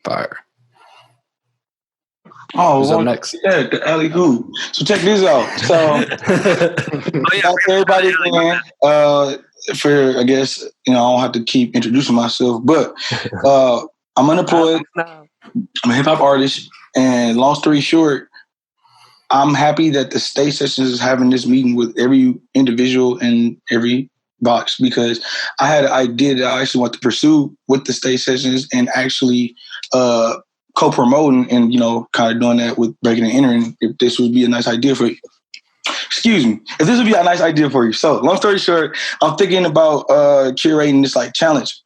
[SPEAKER 3] Fire.
[SPEAKER 2] Oh,
[SPEAKER 3] who's up next?
[SPEAKER 2] Yeah, the alley hoop. So check this out. So, everybody again. For, I guess, you know, I don't have to keep introducing myself, but I'm unemployed. I'm a hip hop artist, and long story short, I'm happy that the state sessions is having this meeting with every individual in every box, because I had an idea that I actually want to pursue with the state sessions and actually co-promoting and, you know, kind of doing that with Breaking and Entering, if this would be a nice idea for you. Excuse me, if this would be a nice idea for you. So long story short, I'm thinking about curating this like challenge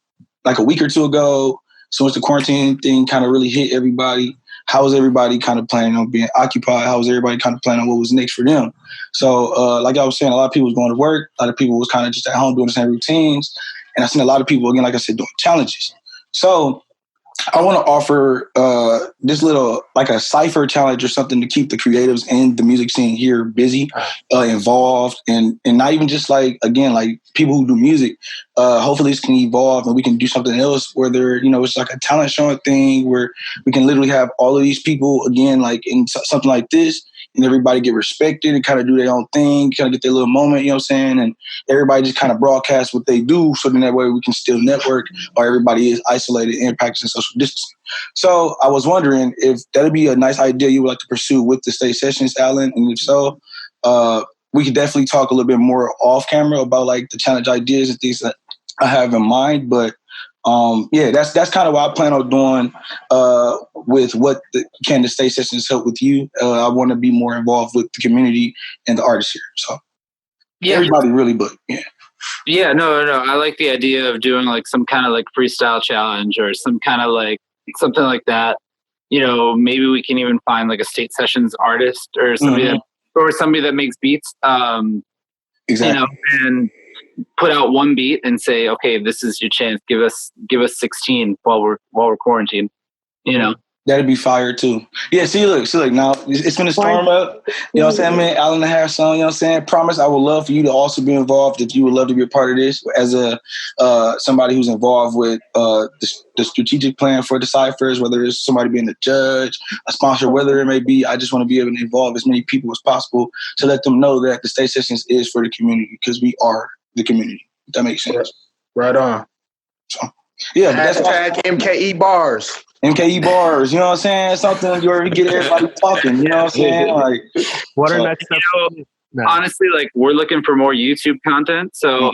[SPEAKER 2] like a week or two ago. So once the quarantine thing kind of really hit everybody, how was everybody kind of planning on being occupied? How was everybody kind of planning on what was next for them? So like I was saying, a lot of people was going to work. A lot of people was kind of just at home doing the same routines. And I seen a lot of people, again, like I said, doing challenges. So I want to offer this little, like a cypher challenge or something to keep the creatives and the music scene here busy, involved, and not even just like, again, like people who do music. Hopefully this can evolve and we can do something else where you know, it's like a talent show thing where we can literally have all of these people, again, like in something like this, and everybody get respected and kind of do their own thing, kind of get their little moment, you know what I'm saying? And everybody just kind of broadcast what they do, so then that way we can still network, or everybody is isolated and practicing social distancing. So I was wondering if that'd be a nice idea you would like to pursue with the state sessions, Alan, and if so, we could definitely talk a little bit more off camera about like the challenge ideas and things that I have in mind. But yeah, that's kind of what I plan on doing with what can the state sessions help with you. I want to be more involved with the community and the artists here. So yeah, everybody really, but yeah.
[SPEAKER 8] Yeah, no. I like the idea of doing like some kind of like freestyle challenge or some kind of like something like that. You know, maybe we can even find like a state sessions artist or somebody somebody that makes beats. Exactly. You know, and put out one beat and say, okay, this is your chance. Give us 16 while we're quarantined. You know.
[SPEAKER 2] That'd be fire too. Yeah, see, look, now it's gonna storm up. You know what I'm saying, man? Hour and a half song, you know what I'm saying? Promise I would love for you to also be involved if you would love to be a part of this as a somebody who's involved with the strategic plan for the ciphers, whether it's somebody being a judge, a sponsor, whether it may be. I just want to be able to involve as many people as possible to let them know that the state sessions is for the community, because we are the community. If that makes sense.
[SPEAKER 6] Right on.
[SPEAKER 2] So yeah, but
[SPEAKER 6] hashtag MKE bars.
[SPEAKER 2] MKE bars, you know what I'm saying? Something where we get everybody talking, you know what I'm saying? Like,
[SPEAKER 1] what are next steps?
[SPEAKER 8] No. Honestly, like we're looking for more YouTube content, so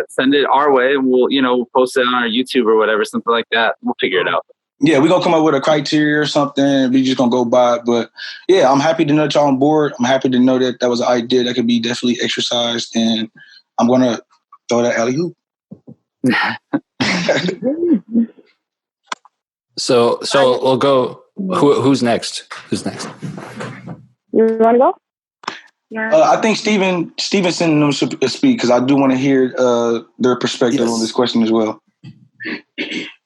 [SPEAKER 8] send it our way, and we'll, you know, post it on our YouTube or whatever, something like that. We'll figure it out.
[SPEAKER 2] Yeah, we're gonna come up with a criteria or something. We just gonna go by it. But yeah, I'm happy to know that y'all on board. I'm happy to know that was an idea that could be definitely exercised, and I'm gonna throw that alley hoop.
[SPEAKER 3] So we'll go. Who's next? Who's next?
[SPEAKER 4] You want to go?
[SPEAKER 2] I think Stevenson them should speak, because I do want to hear their perspective on this question as well.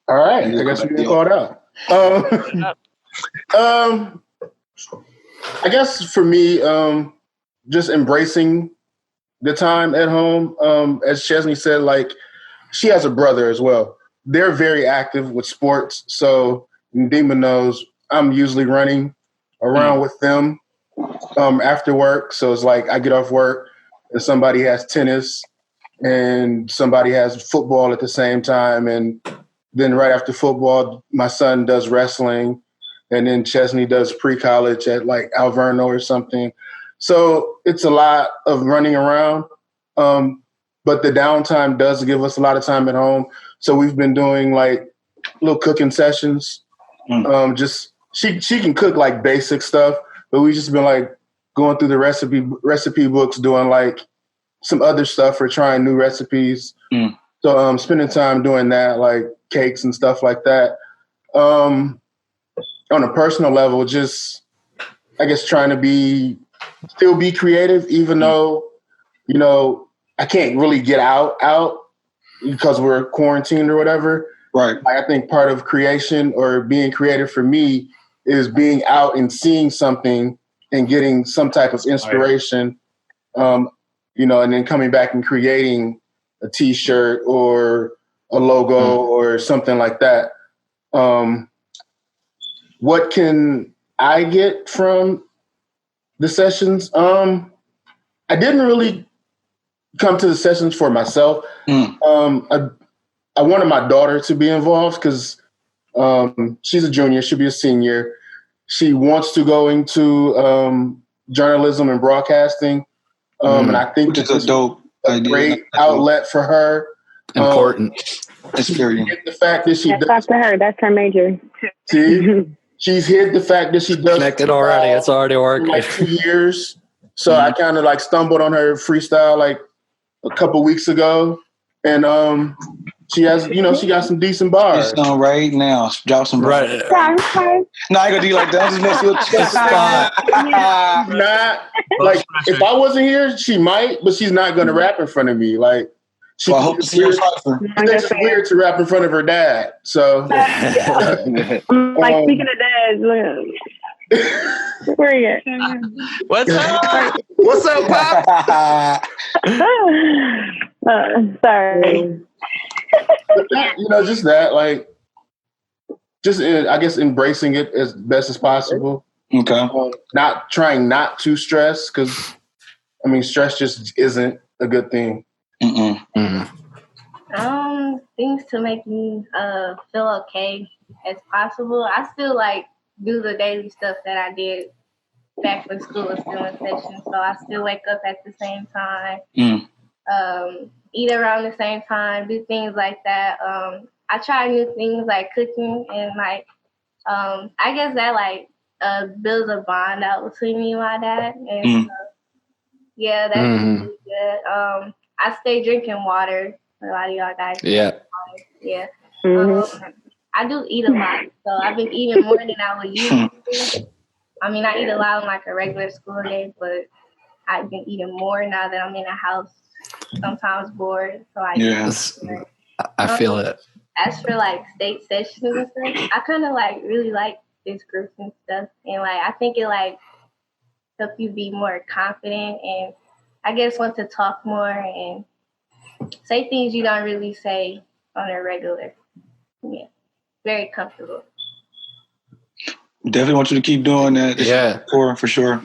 [SPEAKER 12] All right, I guess we can call it out. I guess for me, just embracing the time at home. As Chezney said, like she has a brother as well. They're very active with sports. So Dima knows I'm usually running around with them after work. So it's like I get off work and somebody has tennis and somebody has football at the same time. And then right after football, my son does wrestling. And then Chezney does pre-college at like Alverno or something. So it's a lot of running around. But the downtime does give us a lot of time at home. So we've been doing like little cooking sessions. Just she can cook like basic stuff, but we've just been like going through the recipe books, doing like some other stuff or trying new recipes. So spending time doing that, like cakes and stuff like that. On a personal level, just I guess trying to still be creative, even though, you know, I can't really get out because we're quarantined or whatever.
[SPEAKER 2] Right.
[SPEAKER 12] I think part of creation or being creative for me is being out and seeing something and getting some type of inspiration, you know, and then coming back and creating a T-shirt or a logo or something like that. What can I get from the sessions? I didn't really come to the sessions for myself. I wanted my daughter to be involved because she's a junior. She'll be a senior. She wants to go into journalism and broadcasting. And I think
[SPEAKER 2] it's a dope idea.
[SPEAKER 12] Great outlet for her.
[SPEAKER 3] Important.
[SPEAKER 2] It's very
[SPEAKER 12] the fact that she
[SPEAKER 4] that's to her. That's her major.
[SPEAKER 12] See, she's hid the fact that she does
[SPEAKER 3] connected already. It's already working.
[SPEAKER 12] Like 2 years. So I kind of like stumbled on her freestyle like a couple weeks ago, and she has, you know, she got some decent bars.
[SPEAKER 2] It's on right now. Drop some bars.
[SPEAKER 12] Right.
[SPEAKER 2] No, I ain't gonna do like that. I'm just messing with you.
[SPEAKER 12] Not like if I wasn't here, she might, but she's not gonna rap in front of me. Like,
[SPEAKER 2] I hope to see her cipher.
[SPEAKER 12] It's weird to rap in front of her dad. So,
[SPEAKER 4] like speaking of dads, where are you?
[SPEAKER 1] What's up?
[SPEAKER 12] What's up, Pop?
[SPEAKER 4] Sorry.
[SPEAKER 12] You know, just that, like, I guess embracing it as best as possible.
[SPEAKER 2] Okay.
[SPEAKER 12] Not trying not to stress, because I mean, stress just isn't a good thing.
[SPEAKER 7] Things to make me feel okay as possible. I still like do the daily stuff that I did back when school was still in session. So I still wake up at the same time, eat around the same time, do things like that. I try new things like cooking and like I guess that like builds a bond out between me and my dad. And yeah, that's really good. I stay drinking water. A lot of y'all guys.
[SPEAKER 3] Yeah.
[SPEAKER 7] Yeah. I do eat a lot, so I've been eating more than I would usually. I mean, I eat a lot on like a regular school day, but I've been eating more now that I'm in the house. Sometimes bored, so
[SPEAKER 3] I feel it.
[SPEAKER 7] As for like state sessions and stuff, I kind of like really like this group and stuff, and like I think it like help you be more confident and I guess want to talk more and say things you don't really say on a regular. Yeah, very comfortable.
[SPEAKER 2] Definitely want you to keep doing that.
[SPEAKER 3] Yeah,
[SPEAKER 2] for sure.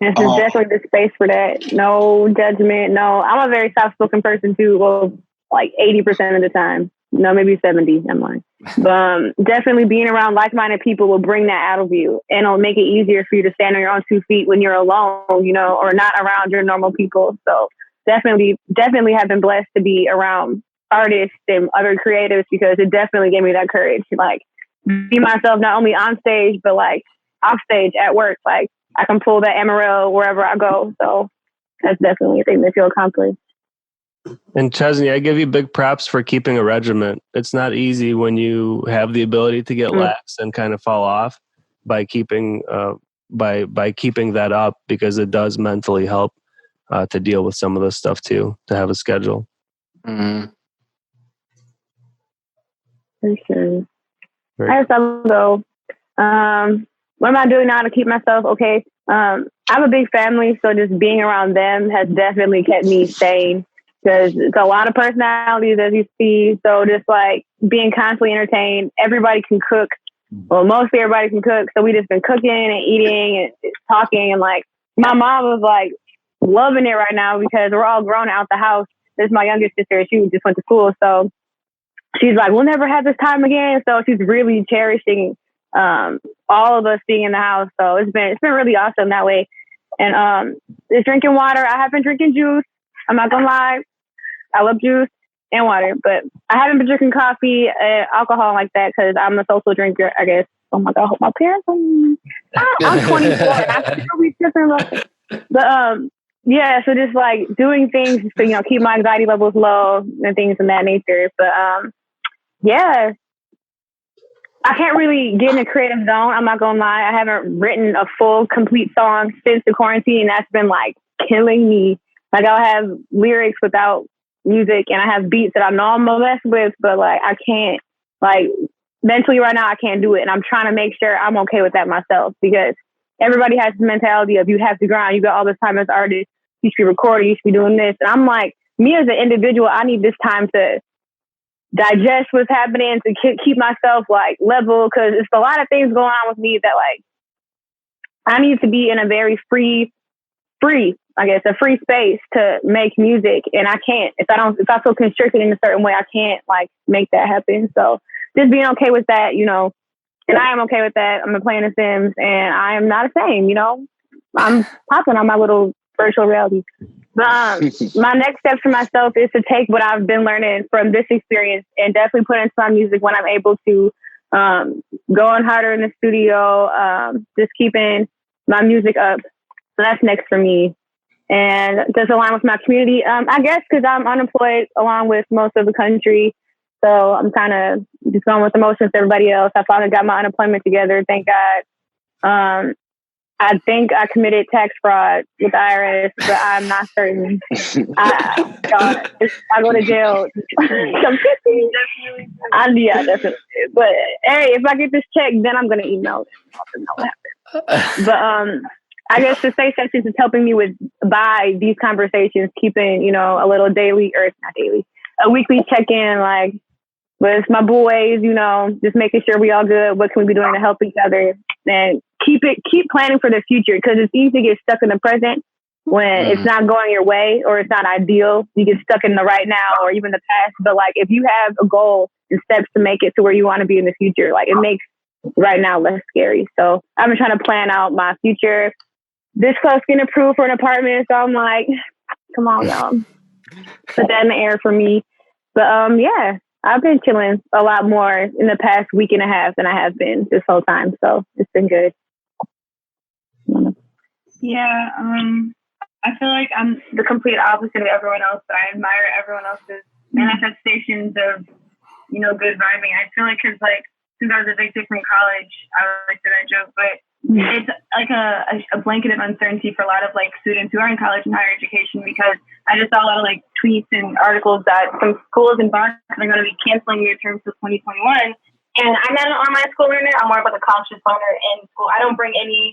[SPEAKER 4] This is definitely the space for that. No judgment. No, I'm a very soft-spoken person too. Well, like 80% of the time. No, maybe 70. I'm lying. But definitely being around like-minded people will bring that out of you, and it'll make it easier for you to stand on your own 2 feet when you're alone, you know, or not around your normal people. So definitely have been blessed to be around artists and other creatives because it definitely gave me that courage. Like, be myself not only on stage but like off stage at work. Like, I can pull that Ammorelle wherever I go. So that's definitely a thing that feel accomplished.
[SPEAKER 1] And Chezney, I give you big props for keeping a regiment. It's not easy when you have the ability to get lax and kind of fall off by keeping by keeping that up, because it does mentally help to deal with some of this stuff too, to have a schedule.
[SPEAKER 4] For sure. I have some though. What am I doing now to keep myself okay? I have a big family, so just being around them has definitely kept me sane. because it's a lot of personalities, as you see. So just like being constantly entertained, everybody can cook. Well, mostly everybody can cook. So we just been cooking and eating and talking. And like, my mom was like loving it right now because we're all grown out the house. This is my youngest sister. She just went to school. So she's like, we'll never have this time again. So she's really cherishing all of us being in the house. So it's been really awesome that way. And just drinking water. I have been drinking juice. I'm not gonna lie. I love juice and water, but I haven't been drinking coffee, alcohol like that because I'm a social drinker, I guess. Oh my God, I hope my parents I'm 24. I should be different. But yeah, so just like doing things to, you know, keep my anxiety levels low and things of that nature. But yeah, I can't really get in a creative zone. I'm not gonna lie. I haven't written a full, complete song since the quarantine. That's been like killing me. Like I'll have lyrics without music, and I have beats that I know I'm gonna mess with, but like I can't, like mentally right now I can't do it. And I'm trying to make sure I'm okay with that myself, because everybody has the mentality of you have to grind. You got all this time as an artist. You should be recording. You should be doing this. And I'm like, me as an individual, I need this time to digest what's happening, to keep myself like level, because it's a lot of things going on with me that like I need to be in a very free, I guess, a free space to make music. And I can't, if I feel constricted in a certain way, I can't like make that happen. So just being okay with that, you know, and I am okay with that. I'm playing The Sims and I am not the same, you know, I'm popping on my little virtual reality. But my next steps for myself is to take what I've been learning from this experience and definitely put into my music when I'm able to, go on harder in the studio, just keeping my music up. So that's next for me. And does align with my community. I guess because I'm unemployed along with most of the country. So I'm kind of just going with the motions with everybody else. I finally got my unemployment together, thank God. I think I committed tax fraud with the IRS, but I'm not certain. I go to jail. Yeah, definitely. But hey, if I get this check, then I'm going to email it. What happened. But I guess the Safe Sessions is helping me by these conversations, keeping, you know, a little a weekly check-in, like with my boys, you know, just making sure we all good. What can we be doing to help each other? And keep planning for the future, because it's easy to get stuck in the present when it's not going your way or it's not ideal. You get stuck in the right now or even the past. But like if you have a goal and steps to make it to where you want to be in the future, like it makes right now less scary. So I've been trying to plan out my future. This close getting approved for an apartment, so I'm like, come on, y'all, put that in the air for me. But yeah, I've been chilling a lot more in the past week and a half than I have been this whole time. So it's been good.
[SPEAKER 5] Yeah, I feel like I'm the complete opposite of everyone else, but I admire everyone else's manifestations of, you know, good vibing. I feel like because like since I was evicted from college, I like that joke, but it's like a blanket of uncertainty for a lot of like students who are in college and higher education, because I just saw a lot of like tweets and articles that some schools in Boston are going to be canceling their terms till 2021. And I'm not an online school learner. I'm more of like a conscious learner in school. I bring a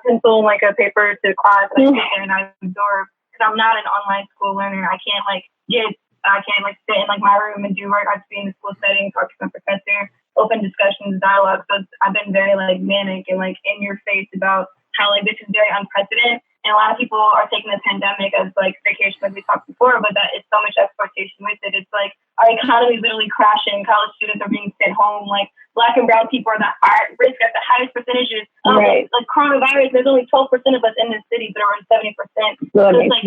[SPEAKER 5] pencil and like a paper to class and I sit there and I absorb, because I'm not an online school learner. I can't sit in like my room and do work. I have to be in the school setting, talk to my professor, open discussions, dialogue. So I've been very like manic and like in your face about how like this is very unprecedented. And a lot of people are taking the pandemic as like vacation, like we talked before, but that is so much exploitation with it. It's like our economy is literally crashing. College students are being sent home. Like Black and brown people are the risk at the highest percentages. Like coronavirus, there's only 12% of us in this city, but around 70%. So it's like,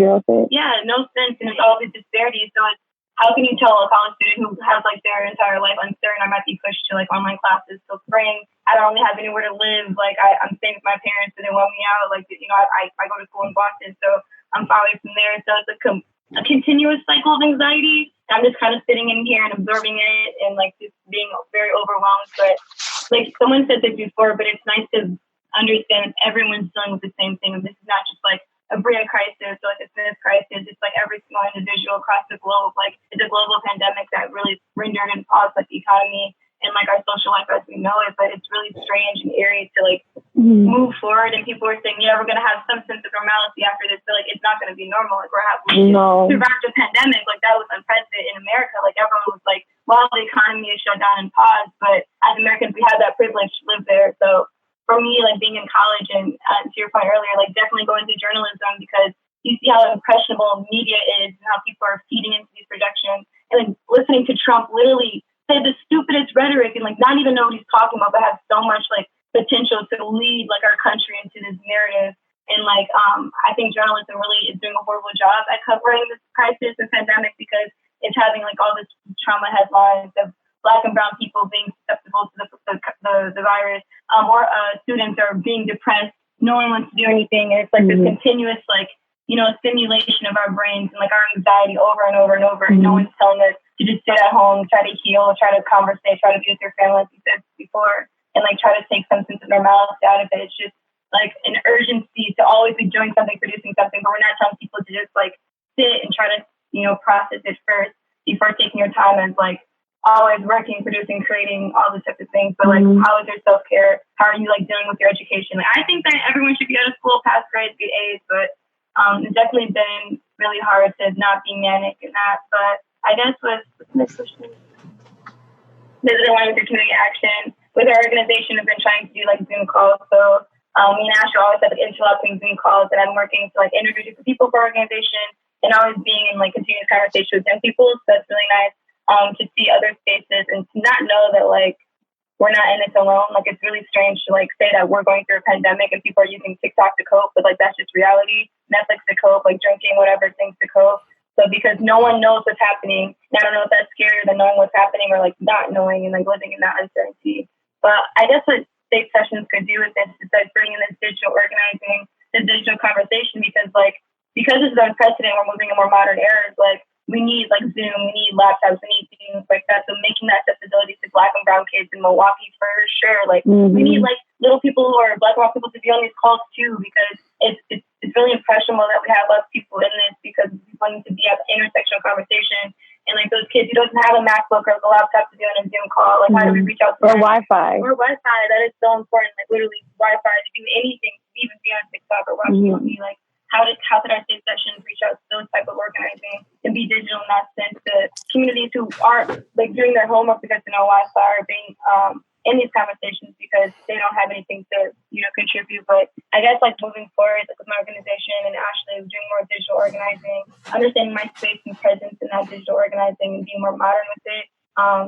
[SPEAKER 5] yeah, no sense. And there's all these disparities. So it's, how can you tell a college student who has like their entire life uncertain, I might be pushed to like online classes till spring, I don't really have anywhere to live, like I'm staying with my parents and they want me out, like, you know, I go to school in Boston, so I'm far away from there. So it's a continuous cycle of anxiety. I'm just kind of sitting in here and absorbing it and like just being very overwhelmed. But like someone said this before, but it's nice to understand everyone's dealing with the same thing. This is not just like a Brea crisis or like a Smith crisis. It's like every single individual across the globe. Like it's a global pandemic that really rendered and paused like the economy and like our social life as we know it. But it's really strange and eerie to like move forward, and people were saying, yeah, we're going to have some sense of normalcy after this, but like it's not going to be normal. Like we survived a pandemic, like that was unprecedented in America. Like everyone was like, well, the economy is shut down and paused, but as Americans, we have that privilege to live there. So for me, like being in college and to your point earlier, like definitely going to journalism, because you see how impressionable media is and how people are feeding into these projections, and then listening to Trump literally say the stupidest rhetoric and like not even know what he's talking about, but have so much like potential to lead like our country into this narrative. And like I think journalism really is doing a horrible job at covering this crisis and pandemic, because it's having like all this trauma headlines of Black and brown people being susceptible to the virus, or students are being depressed, no one wants to do anything, and it's like this continuous like, you know, stimulation of our brains and like our anxiety over and over and over, and no one's telling us to just sit at home, try to heal, try to conversate, try to be with your family, like you said before, and like try to take some sense of normality out of it. It's just like an urgency to always be doing something, producing something, but we're not telling people to just like sit and try to, you know, process it first before taking your time as like always working, producing, creating, all those types of things. But like, how is your self-care? How are you like dealing with your education? Like, I think that everyone should be out of school, pass grades, get A's, but it's definitely been really hard to not be manic in that. But I guess what's the next question? Visiting one with your community action. With our organization, I've been trying to do like Zoom calls. So me and Asher always have like interlocking Zoom calls, and I'm working to like interview different people for our organization, and always being in like continuous conversation with young people. So that's really nice to see other spaces and to not know that like we're not in this alone. Like it's really strange to like say that we're going through a pandemic and people are using TikTok to cope, but like that's just reality. Netflix to cope, like drinking, whatever things to cope. So because no one knows what's happening, and I don't know if that's scarier than knowing what's happening or like not knowing and like living in that uncertainty. But I guess what state sessions could do with this is like bringing this digital organizing, this digital conversation, because this is unprecedented, we're moving in more modern eras. Like we need like Zoom, we need laptops, we need things like that. So making that accessibility to Black and brown kids in Milwaukee for sure. Like we need like little people who are Black and brown people to be on these calls too, because it's really impressionable that we have less people in this, because we want to be at the intersectional conversation. And like those kids who doesn't have a MacBook or a laptop to do on a Zoom call, like how do we reach out to them?
[SPEAKER 4] Wi-Fi.
[SPEAKER 5] Or Wi-Fi, that is so important. Like literally Wi-Fi to do anything, even be on TikTok or watch TV. Like how could our state sessions reach out to those type of organizing and be digital in that sense to communities who aren't like doing their homework because they know Wi-Fi, or being in these conversations because they don't have anything to, you know, contribute. But I guess like moving forward with my organization and Ashley doing more digital organizing, understanding my space and presence in that digital organizing and being more modern with it.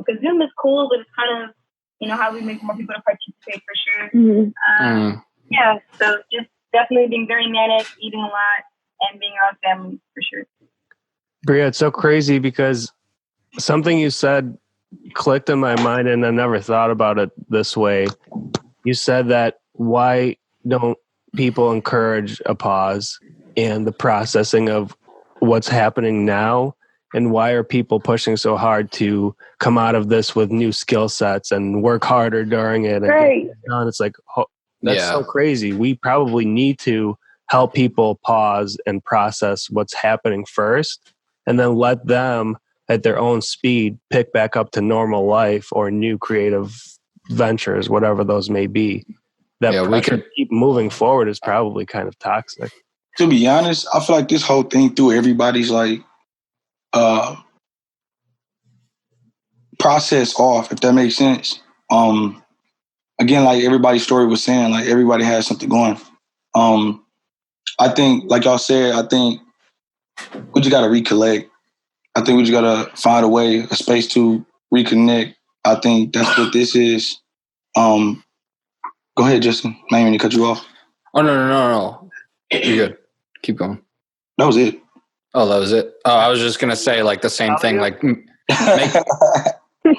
[SPEAKER 5] Because Zoom is cool, but it's kind of, you know, how we make more people to participate for sure. Yeah, so just definitely being very manic, eating a lot, and being around family for sure.
[SPEAKER 1] Brea, it's so crazy because something you said clicked in my mind, and I never thought about it this way. You said that why don't people encourage a pause and the processing of what's happening now, and why are people pushing so hard to come out of this with new skill sets and work harder during it?
[SPEAKER 4] Right.
[SPEAKER 1] And it's like, that's so crazy. We probably need to help people pause and process what's happening first, and then let them at their own speed pick back up to normal life or new creative ventures, whatever those may be. That we could keep moving forward is probably kind of toxic.
[SPEAKER 2] To be honest, I feel like this whole thing threw everybody's like process off, if that makes sense. Again, like everybody's story was saying, like everybody has something going. I think, like y'all said, I think we just gotta recollect. I think we just gotta find a way, a space to reconnect. I think that's what this is. Go ahead, Justin. I didn't mean to cut you off.
[SPEAKER 3] Oh, no. You're good. Keep going.
[SPEAKER 2] That was it.
[SPEAKER 3] Oh, that was it. Oh, I was just going to say like the same thing, like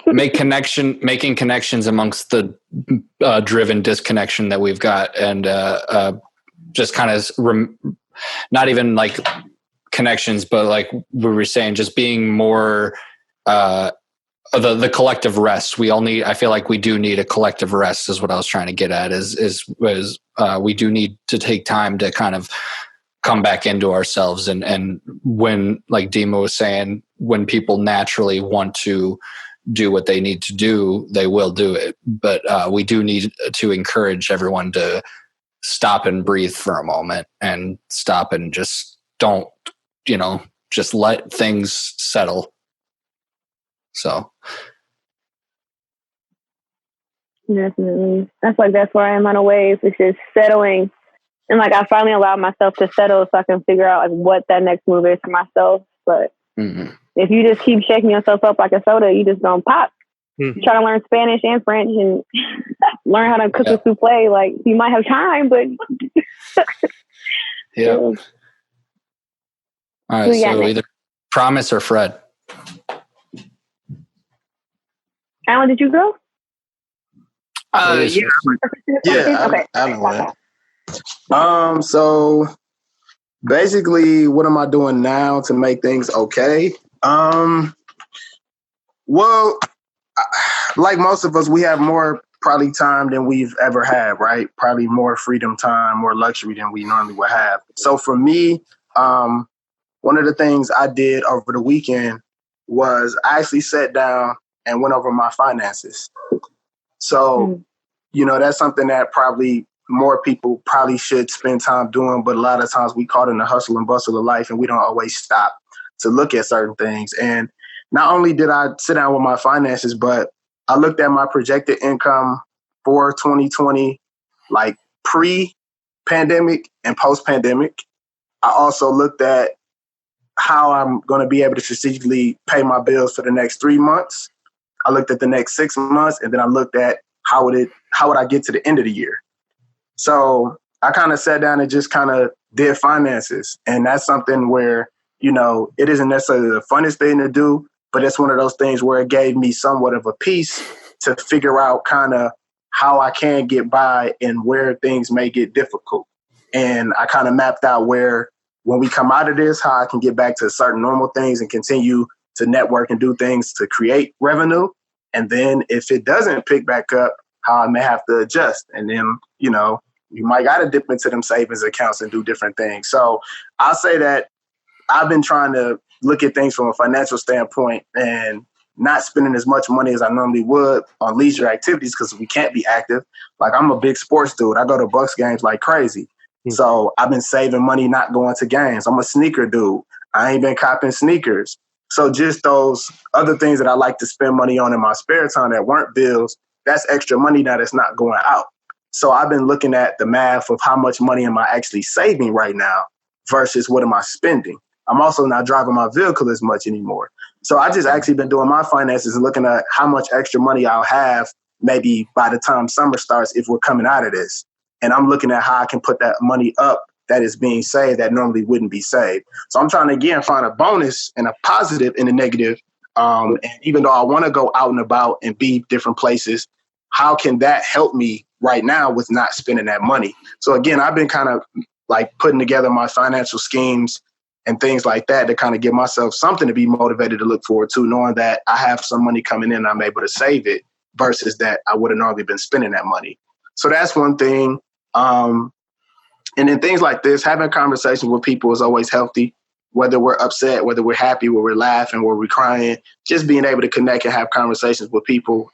[SPEAKER 3] making connections amongst the driven disconnection that we've got. And just kind of not even like connections, but like we were saying, just being more the collective rest. I feel like we do need a collective rest is what I was trying to get at is we do need to take time to kind of come back into ourselves. And when, like Dima was saying, when people naturally want to do what they need to do, they will do it. But we do need to encourage everyone to stop and breathe for a moment and stop and just don't, just let things settle. So.
[SPEAKER 4] Definitely. That's where I am on a wave. It's just settling. And like, I finally allowed myself to settle so I can figure out like what that next move is for myself. But if you just keep shaking yourself up like a soda, you just gonna pop. Try to learn Spanish and French and learn how to cook a souffle. Like, you might have time, but
[SPEAKER 3] yeah. All right, so either Promise or Fred.
[SPEAKER 4] Alan, did you go?
[SPEAKER 6] Yeah.
[SPEAKER 4] Okay.
[SPEAKER 6] I went. So basically, what am I doing now to make things okay? Well, like most of us, we have more probably time than we've ever had, right? Probably more freedom time, more luxury than we normally would have. So for me, one of the things I did over the weekend was I actually sat down and went over my finances. So, that's something that probably more people probably should spend time doing, but a lot of times we caught in the hustle and bustle of life and we don't always stop to look at certain things. And not only did I sit down with my finances, but I looked at my projected income for 2020, like pre-pandemic and post-pandemic. I also looked at how I'm going to be able to strategically pay my bills for the next 3 months. I looked at the next 6 months, and then I looked at how would I get to the end of the year. So I kind of sat down and just kind of did finances. And that's something where, it isn't necessarily the funnest thing to do, but it's one of those things where it gave me somewhat of a piece to figure out kind of how I can get by and where things may get difficult. And I kind of mapped out where, when we come out of this, how I can get back to certain normal things and continue to network and do things to create revenue. And then if it doesn't pick back up, how I may have to adjust. And then, you might got to dip into them savings accounts and do different things. So I'll say that I've been trying to look at things from a financial standpoint and not spending as much money as I normally would on leisure activities because we can't be active. Like, I'm a big sports dude. I go to Bucks games like crazy. So I've been saving money not going to games. I'm a sneaker dude. I ain't been copping sneakers. So just those other things that I like to spend money on in my spare time that weren't bills, that's extra money now that's not going out. So I've been looking at the math of how much money am I actually saving right now versus what am I spending. I'm also not driving my vehicle as much anymore. So I just actually been doing my finances and looking at how much extra money I'll have maybe by the time summer starts if we're coming out of this. And I'm looking at how I can put that money up that is being saved that normally wouldn't be saved. So I'm trying to, again, find a bonus and a positive in the negative. And even though I want to go out and about and be different places, how can that help me right now with not spending that money? So again, I've been kind of like putting together my financial schemes and things like that to kind of give myself something to be motivated to look forward to, knowing that I have some money coming in and I'm able to save it versus that I would have normally been spending that money. So that's one thing. And then things like this, having conversations with people is always healthy, whether we're upset, whether we're happy, whether we're laughing, whether we're crying, just being able to connect and have conversations with people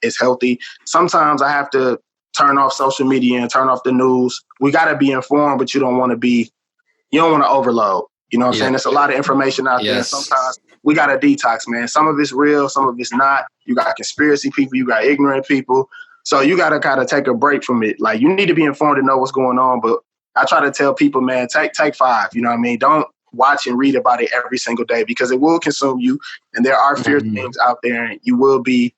[SPEAKER 6] is healthy. Sometimes I have to turn off social media and turn off the news. We got to be informed, but you don't want to overload. You know what I'm saying? There's a lot of information out there. Sometimes we got to detox, man. Some of it's real, some of it's not. You got conspiracy people, you got ignorant people. So you got to kind of take a break from it. Like, you need to be informed to know what's going on. But I try to tell people, man, take 5. You know what I mean? Don't watch and read about it every single day because it will consume you. And there are fear things out there and you will be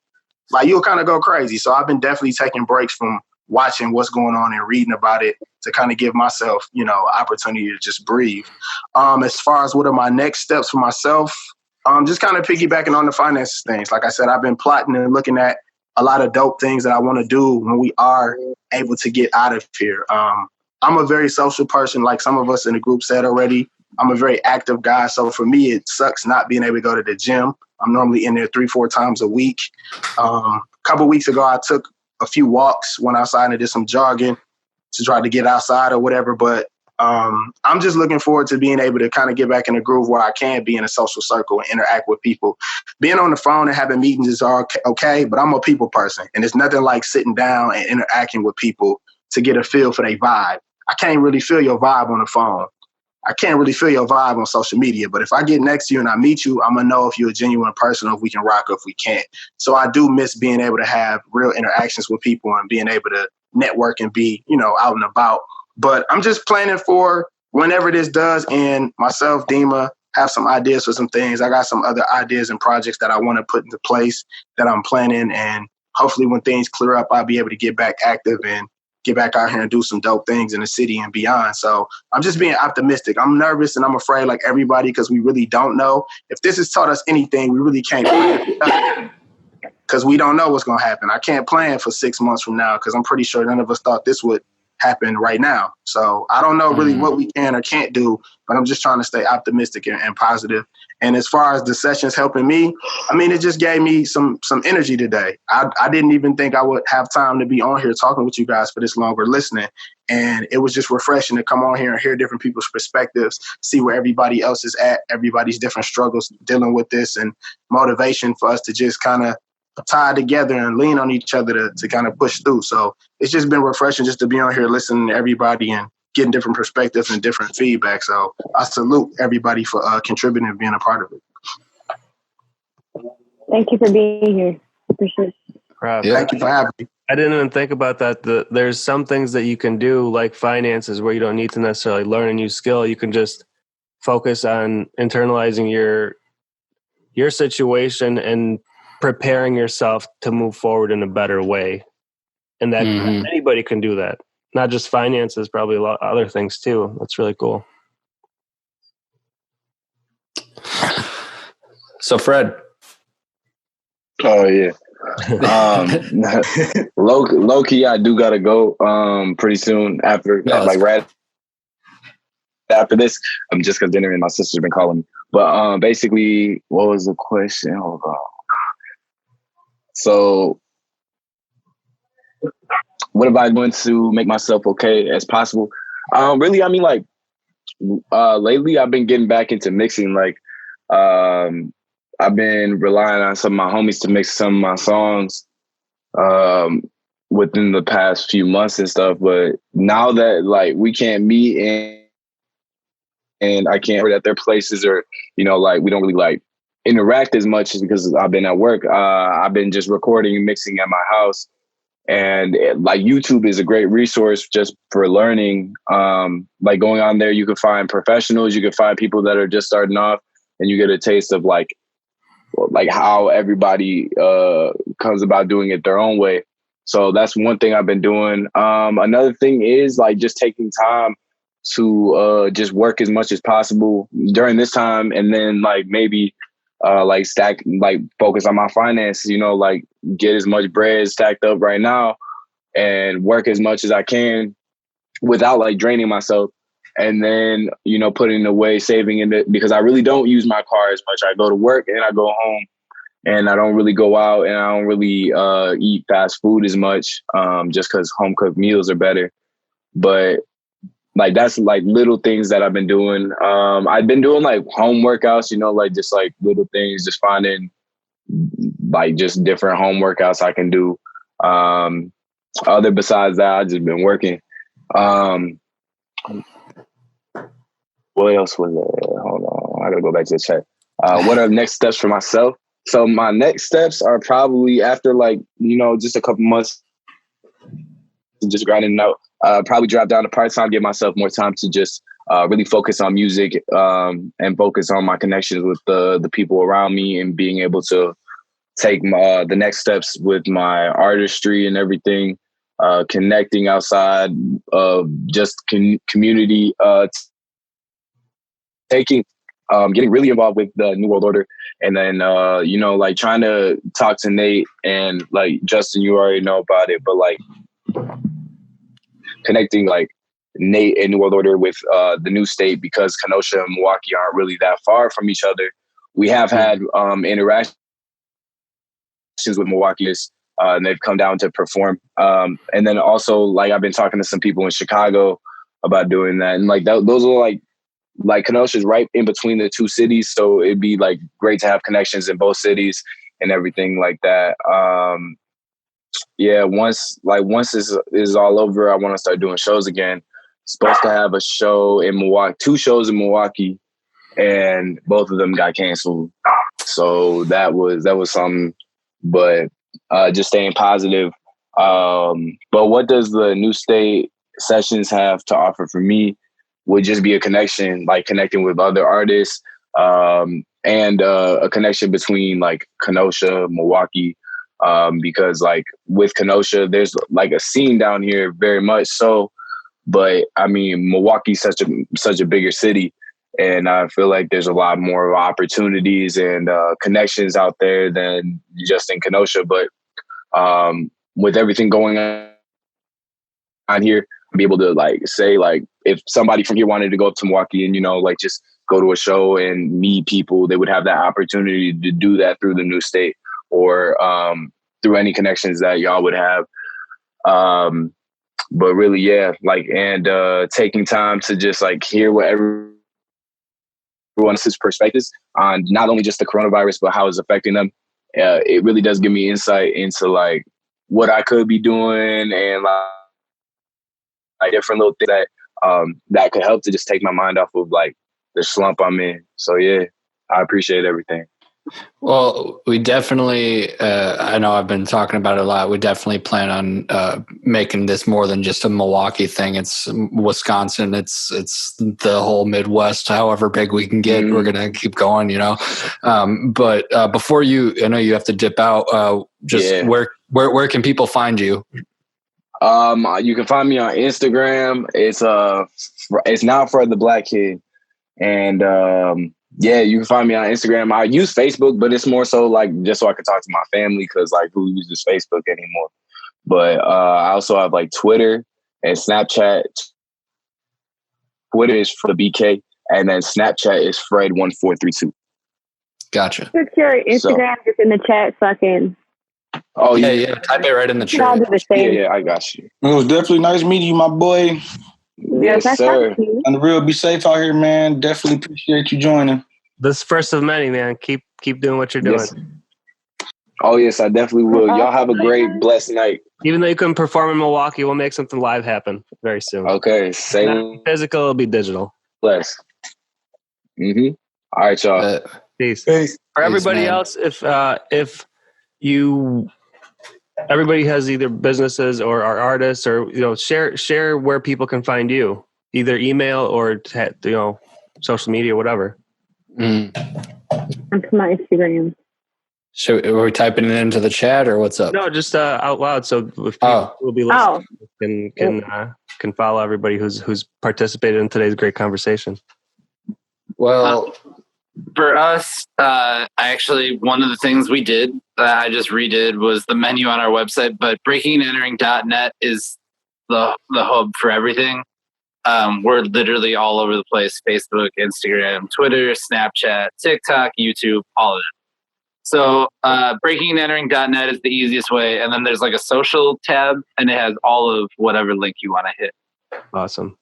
[SPEAKER 6] like, you'll kind of go crazy. So I've been definitely taking breaks from watching what's going on and reading about it to kind of give myself, opportunity to just breathe. As far as what are my next steps for myself, just kind of piggybacking on the finances things. Like I said, I've been plotting and looking at a lot of dope things that I want to do when we are able to get out of here. I'm a very social person, like some of us in the group said already. I'm a very active guy. So for me, it sucks not being able to go to the gym. I'm normally in there 3-4 times a week. A couple weeks ago, I took a few walks, went outside and did some jogging to try to get outside or whatever. But I'm just looking forward to being able to kind of get back in a groove where I can be in a social circle and interact with people. Being on the phone and having meetings is all okay, but I'm a people person. And it's nothing like sitting down and interacting with people to get a feel for their vibe. I can't really feel your vibe on the phone. I can't really feel your vibe on social media, but if I get next to you and I meet you, I'm gonna know if you're a genuine person or if we can rock or if we can't. So I do miss being able to have real interactions with people and being able to network and be, out and about. But I'm just planning for whenever this does, and myself, Dima, have some ideas for some things. I got some other ideas and projects that I want to put into place that I'm planning, and hopefully when things clear up, I'll be able to get back active and get back out here and do some dope things in the city and beyond. So I'm just being optimistic. I'm nervous and I'm afraid like everybody because we really don't know. If this has taught us anything, we really can't plan because we don't know what's going to happen. I can't plan for 6 months from now because I'm pretty sure none of us thought this would happen right now. So I don't know really what we can or can't do, but I'm just trying to stay optimistic and positive. And as far as the sessions helping me, I mean, it just gave me some energy today. I didn't even think I would have time to be on here talking with you guys for this long or listening. And it was just refreshing to come on here and hear different people's perspectives, see where everybody else is at, everybody's different struggles dealing with this, and motivation for us to just kind of tie together and lean on each other to kind of push through. So it's just been refreshing just to be on here listening to everybody and getting different perspectives and different feedback. So I salute everybody for contributing and being a part of it.
[SPEAKER 4] Thank you for being here. Appreciate it.
[SPEAKER 6] Thank you for having me.
[SPEAKER 1] I didn't even think about that. There's some things that you can do, like finances, where you don't need to necessarily learn a new skill. You can just focus on internalizing your situation and preparing yourself to move forward in a better way. And that anybody can do that. Not just finances, probably a lot of other things too. That's really cool.
[SPEAKER 3] So Fred.
[SPEAKER 9] Oh yeah. Low key, I do gotta go pretty soon after right after this. Just because dinner and my sister's been calling me. But basically, what was the question? Hold on. So what am I going to make myself okay as possible? Really, I mean, like lately I've been getting back into mixing. Like I've been relying on some of my homies to mix some of my songs within the past few months and stuff. But now that like we can't meet and I can't at their places, or like we don't really like interact as much because I've been at work. I've been just recording and mixing at my house. And like YouTube is a great resource just for learning. Like going on there, you can find professionals, you can find people that are just starting off, and you get a taste of like how everybody comes about doing it their own way. So that's one thing I've been doing. Another thing is like just taking time to just work as much as possible during this time, and then like maybe like stack, like focus on my finances, like get as much bread stacked up right now and work as much as I can without like draining myself. And then, putting away, saving in it, because I really don't use my car as much. I go to work and I go home, and I don't really go out, and I don't really eat fast food as much just because home cooked meals are better. But like that's like little things that I've been doing. I've been doing like home workouts, like just like little things, just finding like just different home workouts I can do. Other besides that, I've just been working. What else was there? Hold on, I gotta go back to the chat. What are the next steps for myself? So my next steps are probably after like, just a couple months just grinding out. Probably drop down to part-time, give myself more time to just really focus on music and focus on my connections with the people around me, and being able to take the next steps with my artistry and everything, connecting outside of just community, getting really involved with the New World Order, and then, like trying to talk to Nate and like Justin, you already know about it, but like connecting like Nate and New World Order with the new state, because Kenosha and Milwaukee aren't really that far from each other. We have had interactions with Milwaukeeans, and they've come down to perform. And then also like I've been talking to some people in Chicago about doing that. And like those are like Kenosha's right in between the two cities. So it'd be like great to have connections in both cities and everything like that. yeah, once this is all over, I want to start doing shows again. Supposed to have a show in Milwaukee, 2 shows in Milwaukee, and both of them got canceled. So that was something, but just staying positive. But what does the New State Sessions have to offer for me would just be a connection, like connecting with other artists, and a connection between like Kenosha, Milwaukee, because like with Kenosha, there's like a scene down here very much so, but I mean, Milwaukee's such a bigger city. And I feel like there's a lot more opportunities and connections out there than just in Kenosha. But with everything going on here, be able to like say like if somebody from here wanted to go up to Milwaukee and like just go to a show and meet people, they would have that opportunity to do that through the New State or through any connections that y'all would have. But really, yeah, like and taking time to just like hear what everyone's perspectives on not only just the coronavirus, but how it's affecting them. It really does give me insight into like what I could be doing and like different little things that could help to just take my mind off of like the slump I'm in. So yeah, I appreciate everything.
[SPEAKER 3] Well, we definitely, I know I've been talking about it a lot. We definitely plan on making this more than just a Milwaukee thing. It's Wisconsin. It's the whole Midwest. However big we can get, we're going to keep going, But before I know you have to dip out. Where can people find you?
[SPEAKER 9] You can find me on Instagram. It's now for the Black Kid. And yeah, you can find me on Instagram. I use Facebook, but it's more so like just so I can talk to my family because like who uses Facebook anymore? But I also have like Twitter and Snapchat. Twitter is for the BK, and then Snapchat is Fred1432.
[SPEAKER 3] Gotcha.
[SPEAKER 4] Put your Instagram just in the chat so I can.
[SPEAKER 9] Oh yeah.
[SPEAKER 3] Type it right in the chat.
[SPEAKER 4] I'll do the same.
[SPEAKER 9] Yeah, I got you.
[SPEAKER 2] It was definitely nice meeting you, my boy.
[SPEAKER 9] Yes, sir.
[SPEAKER 2] On the real, be safe out here, man. Definitely appreciate you joining.
[SPEAKER 1] This first of many, man. Keep doing what you're doing.
[SPEAKER 9] Yes. Oh yes, I definitely will. Y'all have a great, blessed night.
[SPEAKER 1] Even though you couldn't perform in Milwaukee, we'll make something live happen very soon.
[SPEAKER 9] Okay, same.
[SPEAKER 1] Not physical, it'll be digital.
[SPEAKER 9] Bless. All right, y'all.
[SPEAKER 1] Peace.
[SPEAKER 2] Peace.
[SPEAKER 1] For everybody else, if everybody has either businesses or are artists or share where people can find you, either email or social media, whatever.
[SPEAKER 4] That's my Instagram.
[SPEAKER 1] So are we typing it into the chat or what's up? No, just out loud. So if people will be listening, can follow everybody who's participated in today's great conversation.
[SPEAKER 8] Well, for us, actually, one of the things we did that I just redid was the menu on our website, but breakingandentering.net is the hub for everything. We're literally all over the place: Facebook, Instagram, Twitter, Snapchat, TikTok, YouTube, all of it. So breakingandentering.net is the easiest way. And then there's like a social tab and it has all of whatever link you want to hit.
[SPEAKER 1] Awesome.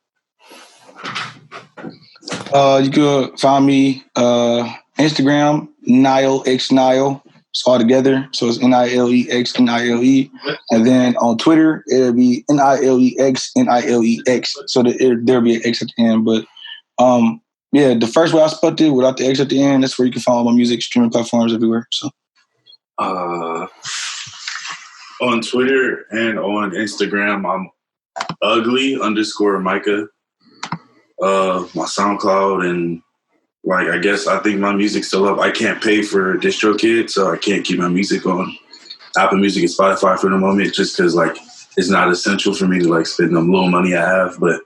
[SPEAKER 2] You can find me Instagram, NilexNile. It's all together. So it's NilexNile. And then on Twitter, it'll be NilexNilex. So there'll be an X at the end. But yeah, the first way I spelled it without the X at the end, that's where you can find all my music streaming platforms everywhere. So
[SPEAKER 10] on Twitter and on Instagram, I'm ugly_Micah. My SoundCloud and I think my music's still up. I can't pay for DistroKid, so I can't keep my music on Apple Music and Spotify for the moment, just because it's not essential for me to spend the little money I have. But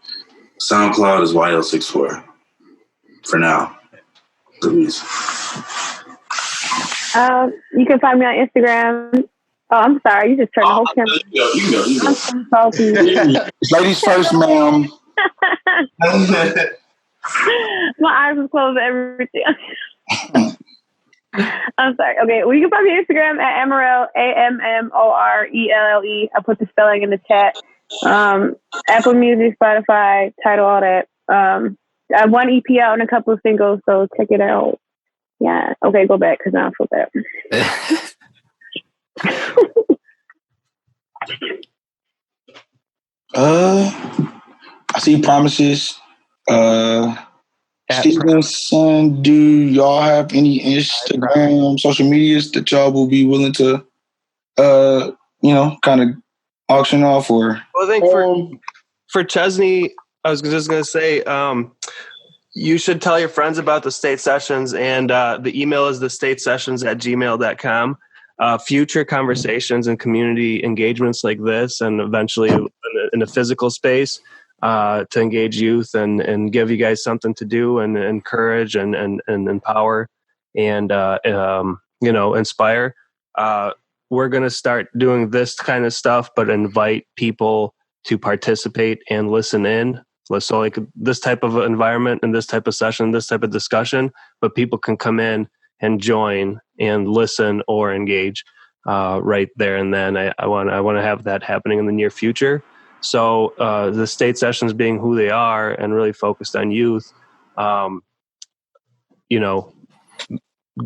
[SPEAKER 10] SoundCloud is YL64 for now. Please.
[SPEAKER 4] You can find me on Instagram. Oh, I'm sorry. You just turned the whole camera.
[SPEAKER 10] You go.
[SPEAKER 4] I'm so salty.
[SPEAKER 2] It's ladies first, ma'am.
[SPEAKER 4] My eyes was closed and everything. I'm sorry. Okay, well, you can find me on Instagram at Ammorelle, AMMORELLE. I put the spelling in the chat. Apple Music, Spotify, Tidal, all that. I have one EP out and a couple of singles, so check it out. Yeah. Okay, go back because now I feel bad.
[SPEAKER 2] I see Promises. Stevenson, do y'all have any Instagram, social medias that y'all will be willing to, kind of auction off? Or
[SPEAKER 1] well, I think for Chezney, I was just going to say, you should tell your friends about the state sessions, and the email is thestatesessions@gmail.com. Future conversations and community engagements like this, and eventually in a physical space, to engage youth and give you guys something to do and encourage and empower and inspire. We're going to start doing this kind of stuff, but invite people to participate and listen in. So like this type of environment and this type of session, this type of discussion, but people can come in and join and listen or engage right there and then. I want to have that happening in the near future. So the state sessions being who they are and really focused on youth, go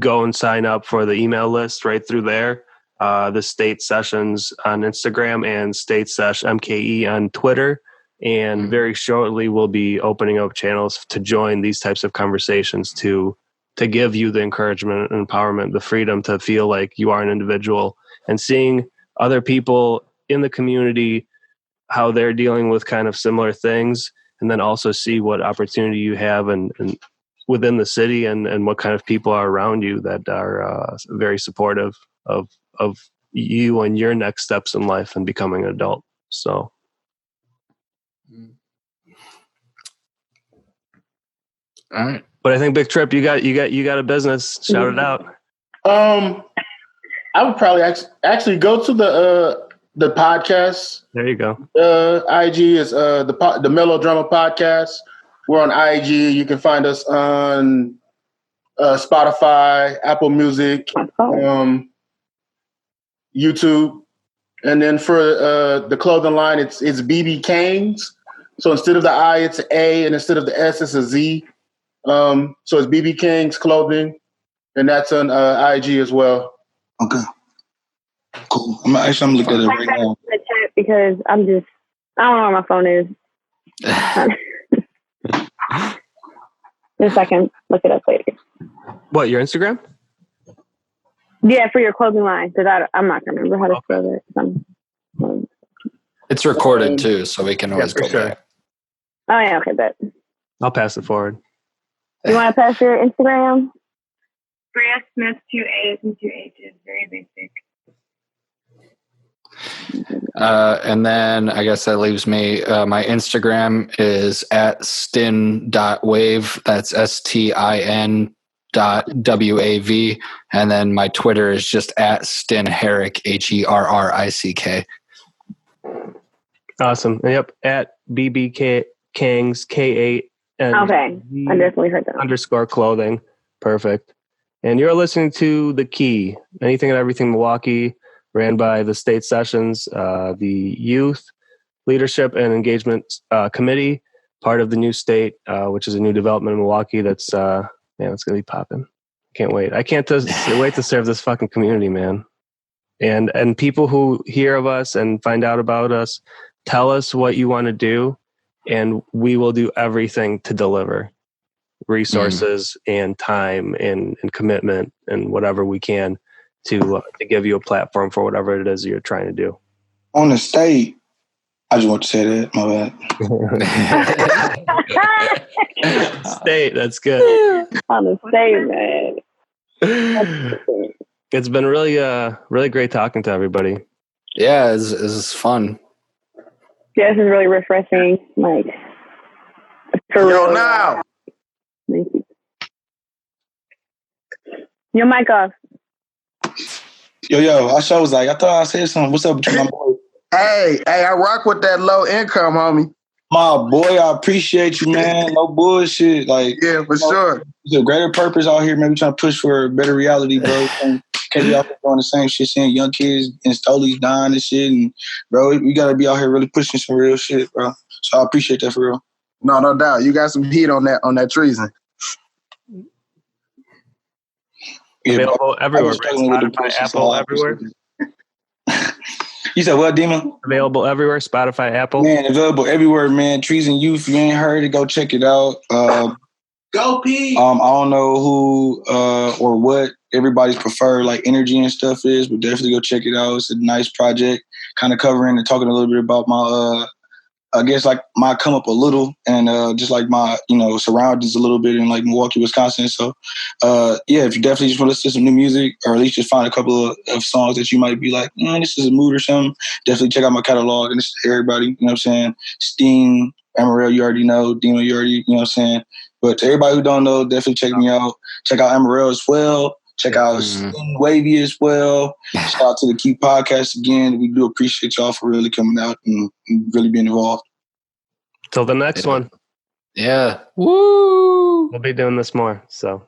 [SPEAKER 1] and sign up for the email list right through there. The state sessions on Instagram and state sesh MKE on Twitter. And very shortly we'll be opening up channels to join these types of conversations to give you the encouragement and empowerment, the freedom to feel like you are an individual, and seeing other people in the community, how they're dealing with kind of similar things, and then also see what opportunity you have and within the city and what kind of people are around you that are very supportive of you and your next steps in life and becoming an adult. So.
[SPEAKER 3] All right.
[SPEAKER 1] But I think Big Trip, you got a business. Shout it out.
[SPEAKER 12] I would probably actually go to the podcast.
[SPEAKER 1] There you go.
[SPEAKER 12] IG is the Melodrama Podcast. We're on IG. You can find us on Spotify, Apple Music, YouTube. And then for the clothing line, it's BB Canes. So instead of the I, it's an A, and instead of the S, it's a Z. So it's BB King's Clothing, and that's on IG as well.
[SPEAKER 2] Okay. Cool. I'm gonna look at it right now.
[SPEAKER 4] Because I don't know where my phone is. Just I can look it up later.
[SPEAKER 1] What, your Instagram?
[SPEAKER 4] Yeah, for your clothing line, because I'm not gonna remember how to spell it.
[SPEAKER 3] It's recorded too, so we can always go back.
[SPEAKER 4] Oh yeah, okay, bet.
[SPEAKER 1] I'll pass it forward.
[SPEAKER 4] You want to pass your Instagram?
[SPEAKER 5] Brea Smith, 2 A's and 2 H's. Very basic.
[SPEAKER 3] And then I guess that leaves me. My Instagram is @stin.wave. That's STIN.WAV. And then my Twitter is just @StinHerrick, HERRICK.
[SPEAKER 1] Awesome. Yep. @BBK Kings, K8.
[SPEAKER 4] Okay. I definitely heard that.
[SPEAKER 1] _clothing. Perfect. And you're listening to The KEE, Anything and Everything Milwaukee, ran by the state sessions, the Youth Leadership and Engagement Committee, part of the new state, which is a new development in Milwaukee that's, man, it's going to be popping. Can't wait. I can't wait to serve this fucking community, man. And people who hear of us and find out about us, tell us what you want to do, and we will do everything to deliver resources and time and commitment and whatever we can to give you a platform for whatever it is you're trying to do.
[SPEAKER 2] On the state, I just want to say that. My
[SPEAKER 1] bad. State, that's good.
[SPEAKER 4] On the state, man.
[SPEAKER 1] It's been really great talking to everybody.
[SPEAKER 3] Yeah, it's fun.
[SPEAKER 4] Yeah, this is really refreshing. Like, for real.
[SPEAKER 6] Now.
[SPEAKER 4] Thank you. Your mic off.
[SPEAKER 2] Yo, I was like, I thought I said something. What's up with you, my boy?
[SPEAKER 6] Hey, I rock with that low income, homie.
[SPEAKER 2] My boy, I appreciate you, man. No bullshit. Like,
[SPEAKER 6] yeah, for sure.
[SPEAKER 2] There's a greater purpose out here. Maybe trying to push for a better reality, bro. Can't be out there doing the same shit, seeing young kids and stolies dying and shit. And bro, we gotta be out here really pushing some real shit, bro. So I appreciate that for real.
[SPEAKER 6] No doubt. You got some heat on that treason.
[SPEAKER 1] Available everywhere, right? Spotify, Apple, everywhere.
[SPEAKER 2] You said what, Dima?
[SPEAKER 1] Available everywhere, Spotify, Apple.
[SPEAKER 2] Man, available everywhere, man. Trees and Youth. If you ain't heard it, go check it out.
[SPEAKER 10] Go P.
[SPEAKER 2] I don't know who or what everybody's preferred like energy and stuff is, but definitely go check it out. It's a nice project, kind of covering and talking a little bit about my I guess like my come up a little and just like my, surroundings a little bit in like Milwaukee, Wisconsin. So yeah, if you definitely just want to listen to some new music or at least just find a couple of songs that you might be like, this is a mood or something, definitely check out my catalog. And this is everybody, you know what I'm saying? Sting, Ammorelle, you already know. Dima, you already, you know what I'm saying? But to everybody who don't know, definitely check me out. Check out Ammorelle as well. Check out Sting Wavy as well. Shout out to the KEE podcast again. We do appreciate y'all for really coming out and really being involved.
[SPEAKER 1] Till the next one.
[SPEAKER 3] Yeah.
[SPEAKER 1] Woo! We'll be doing this more. So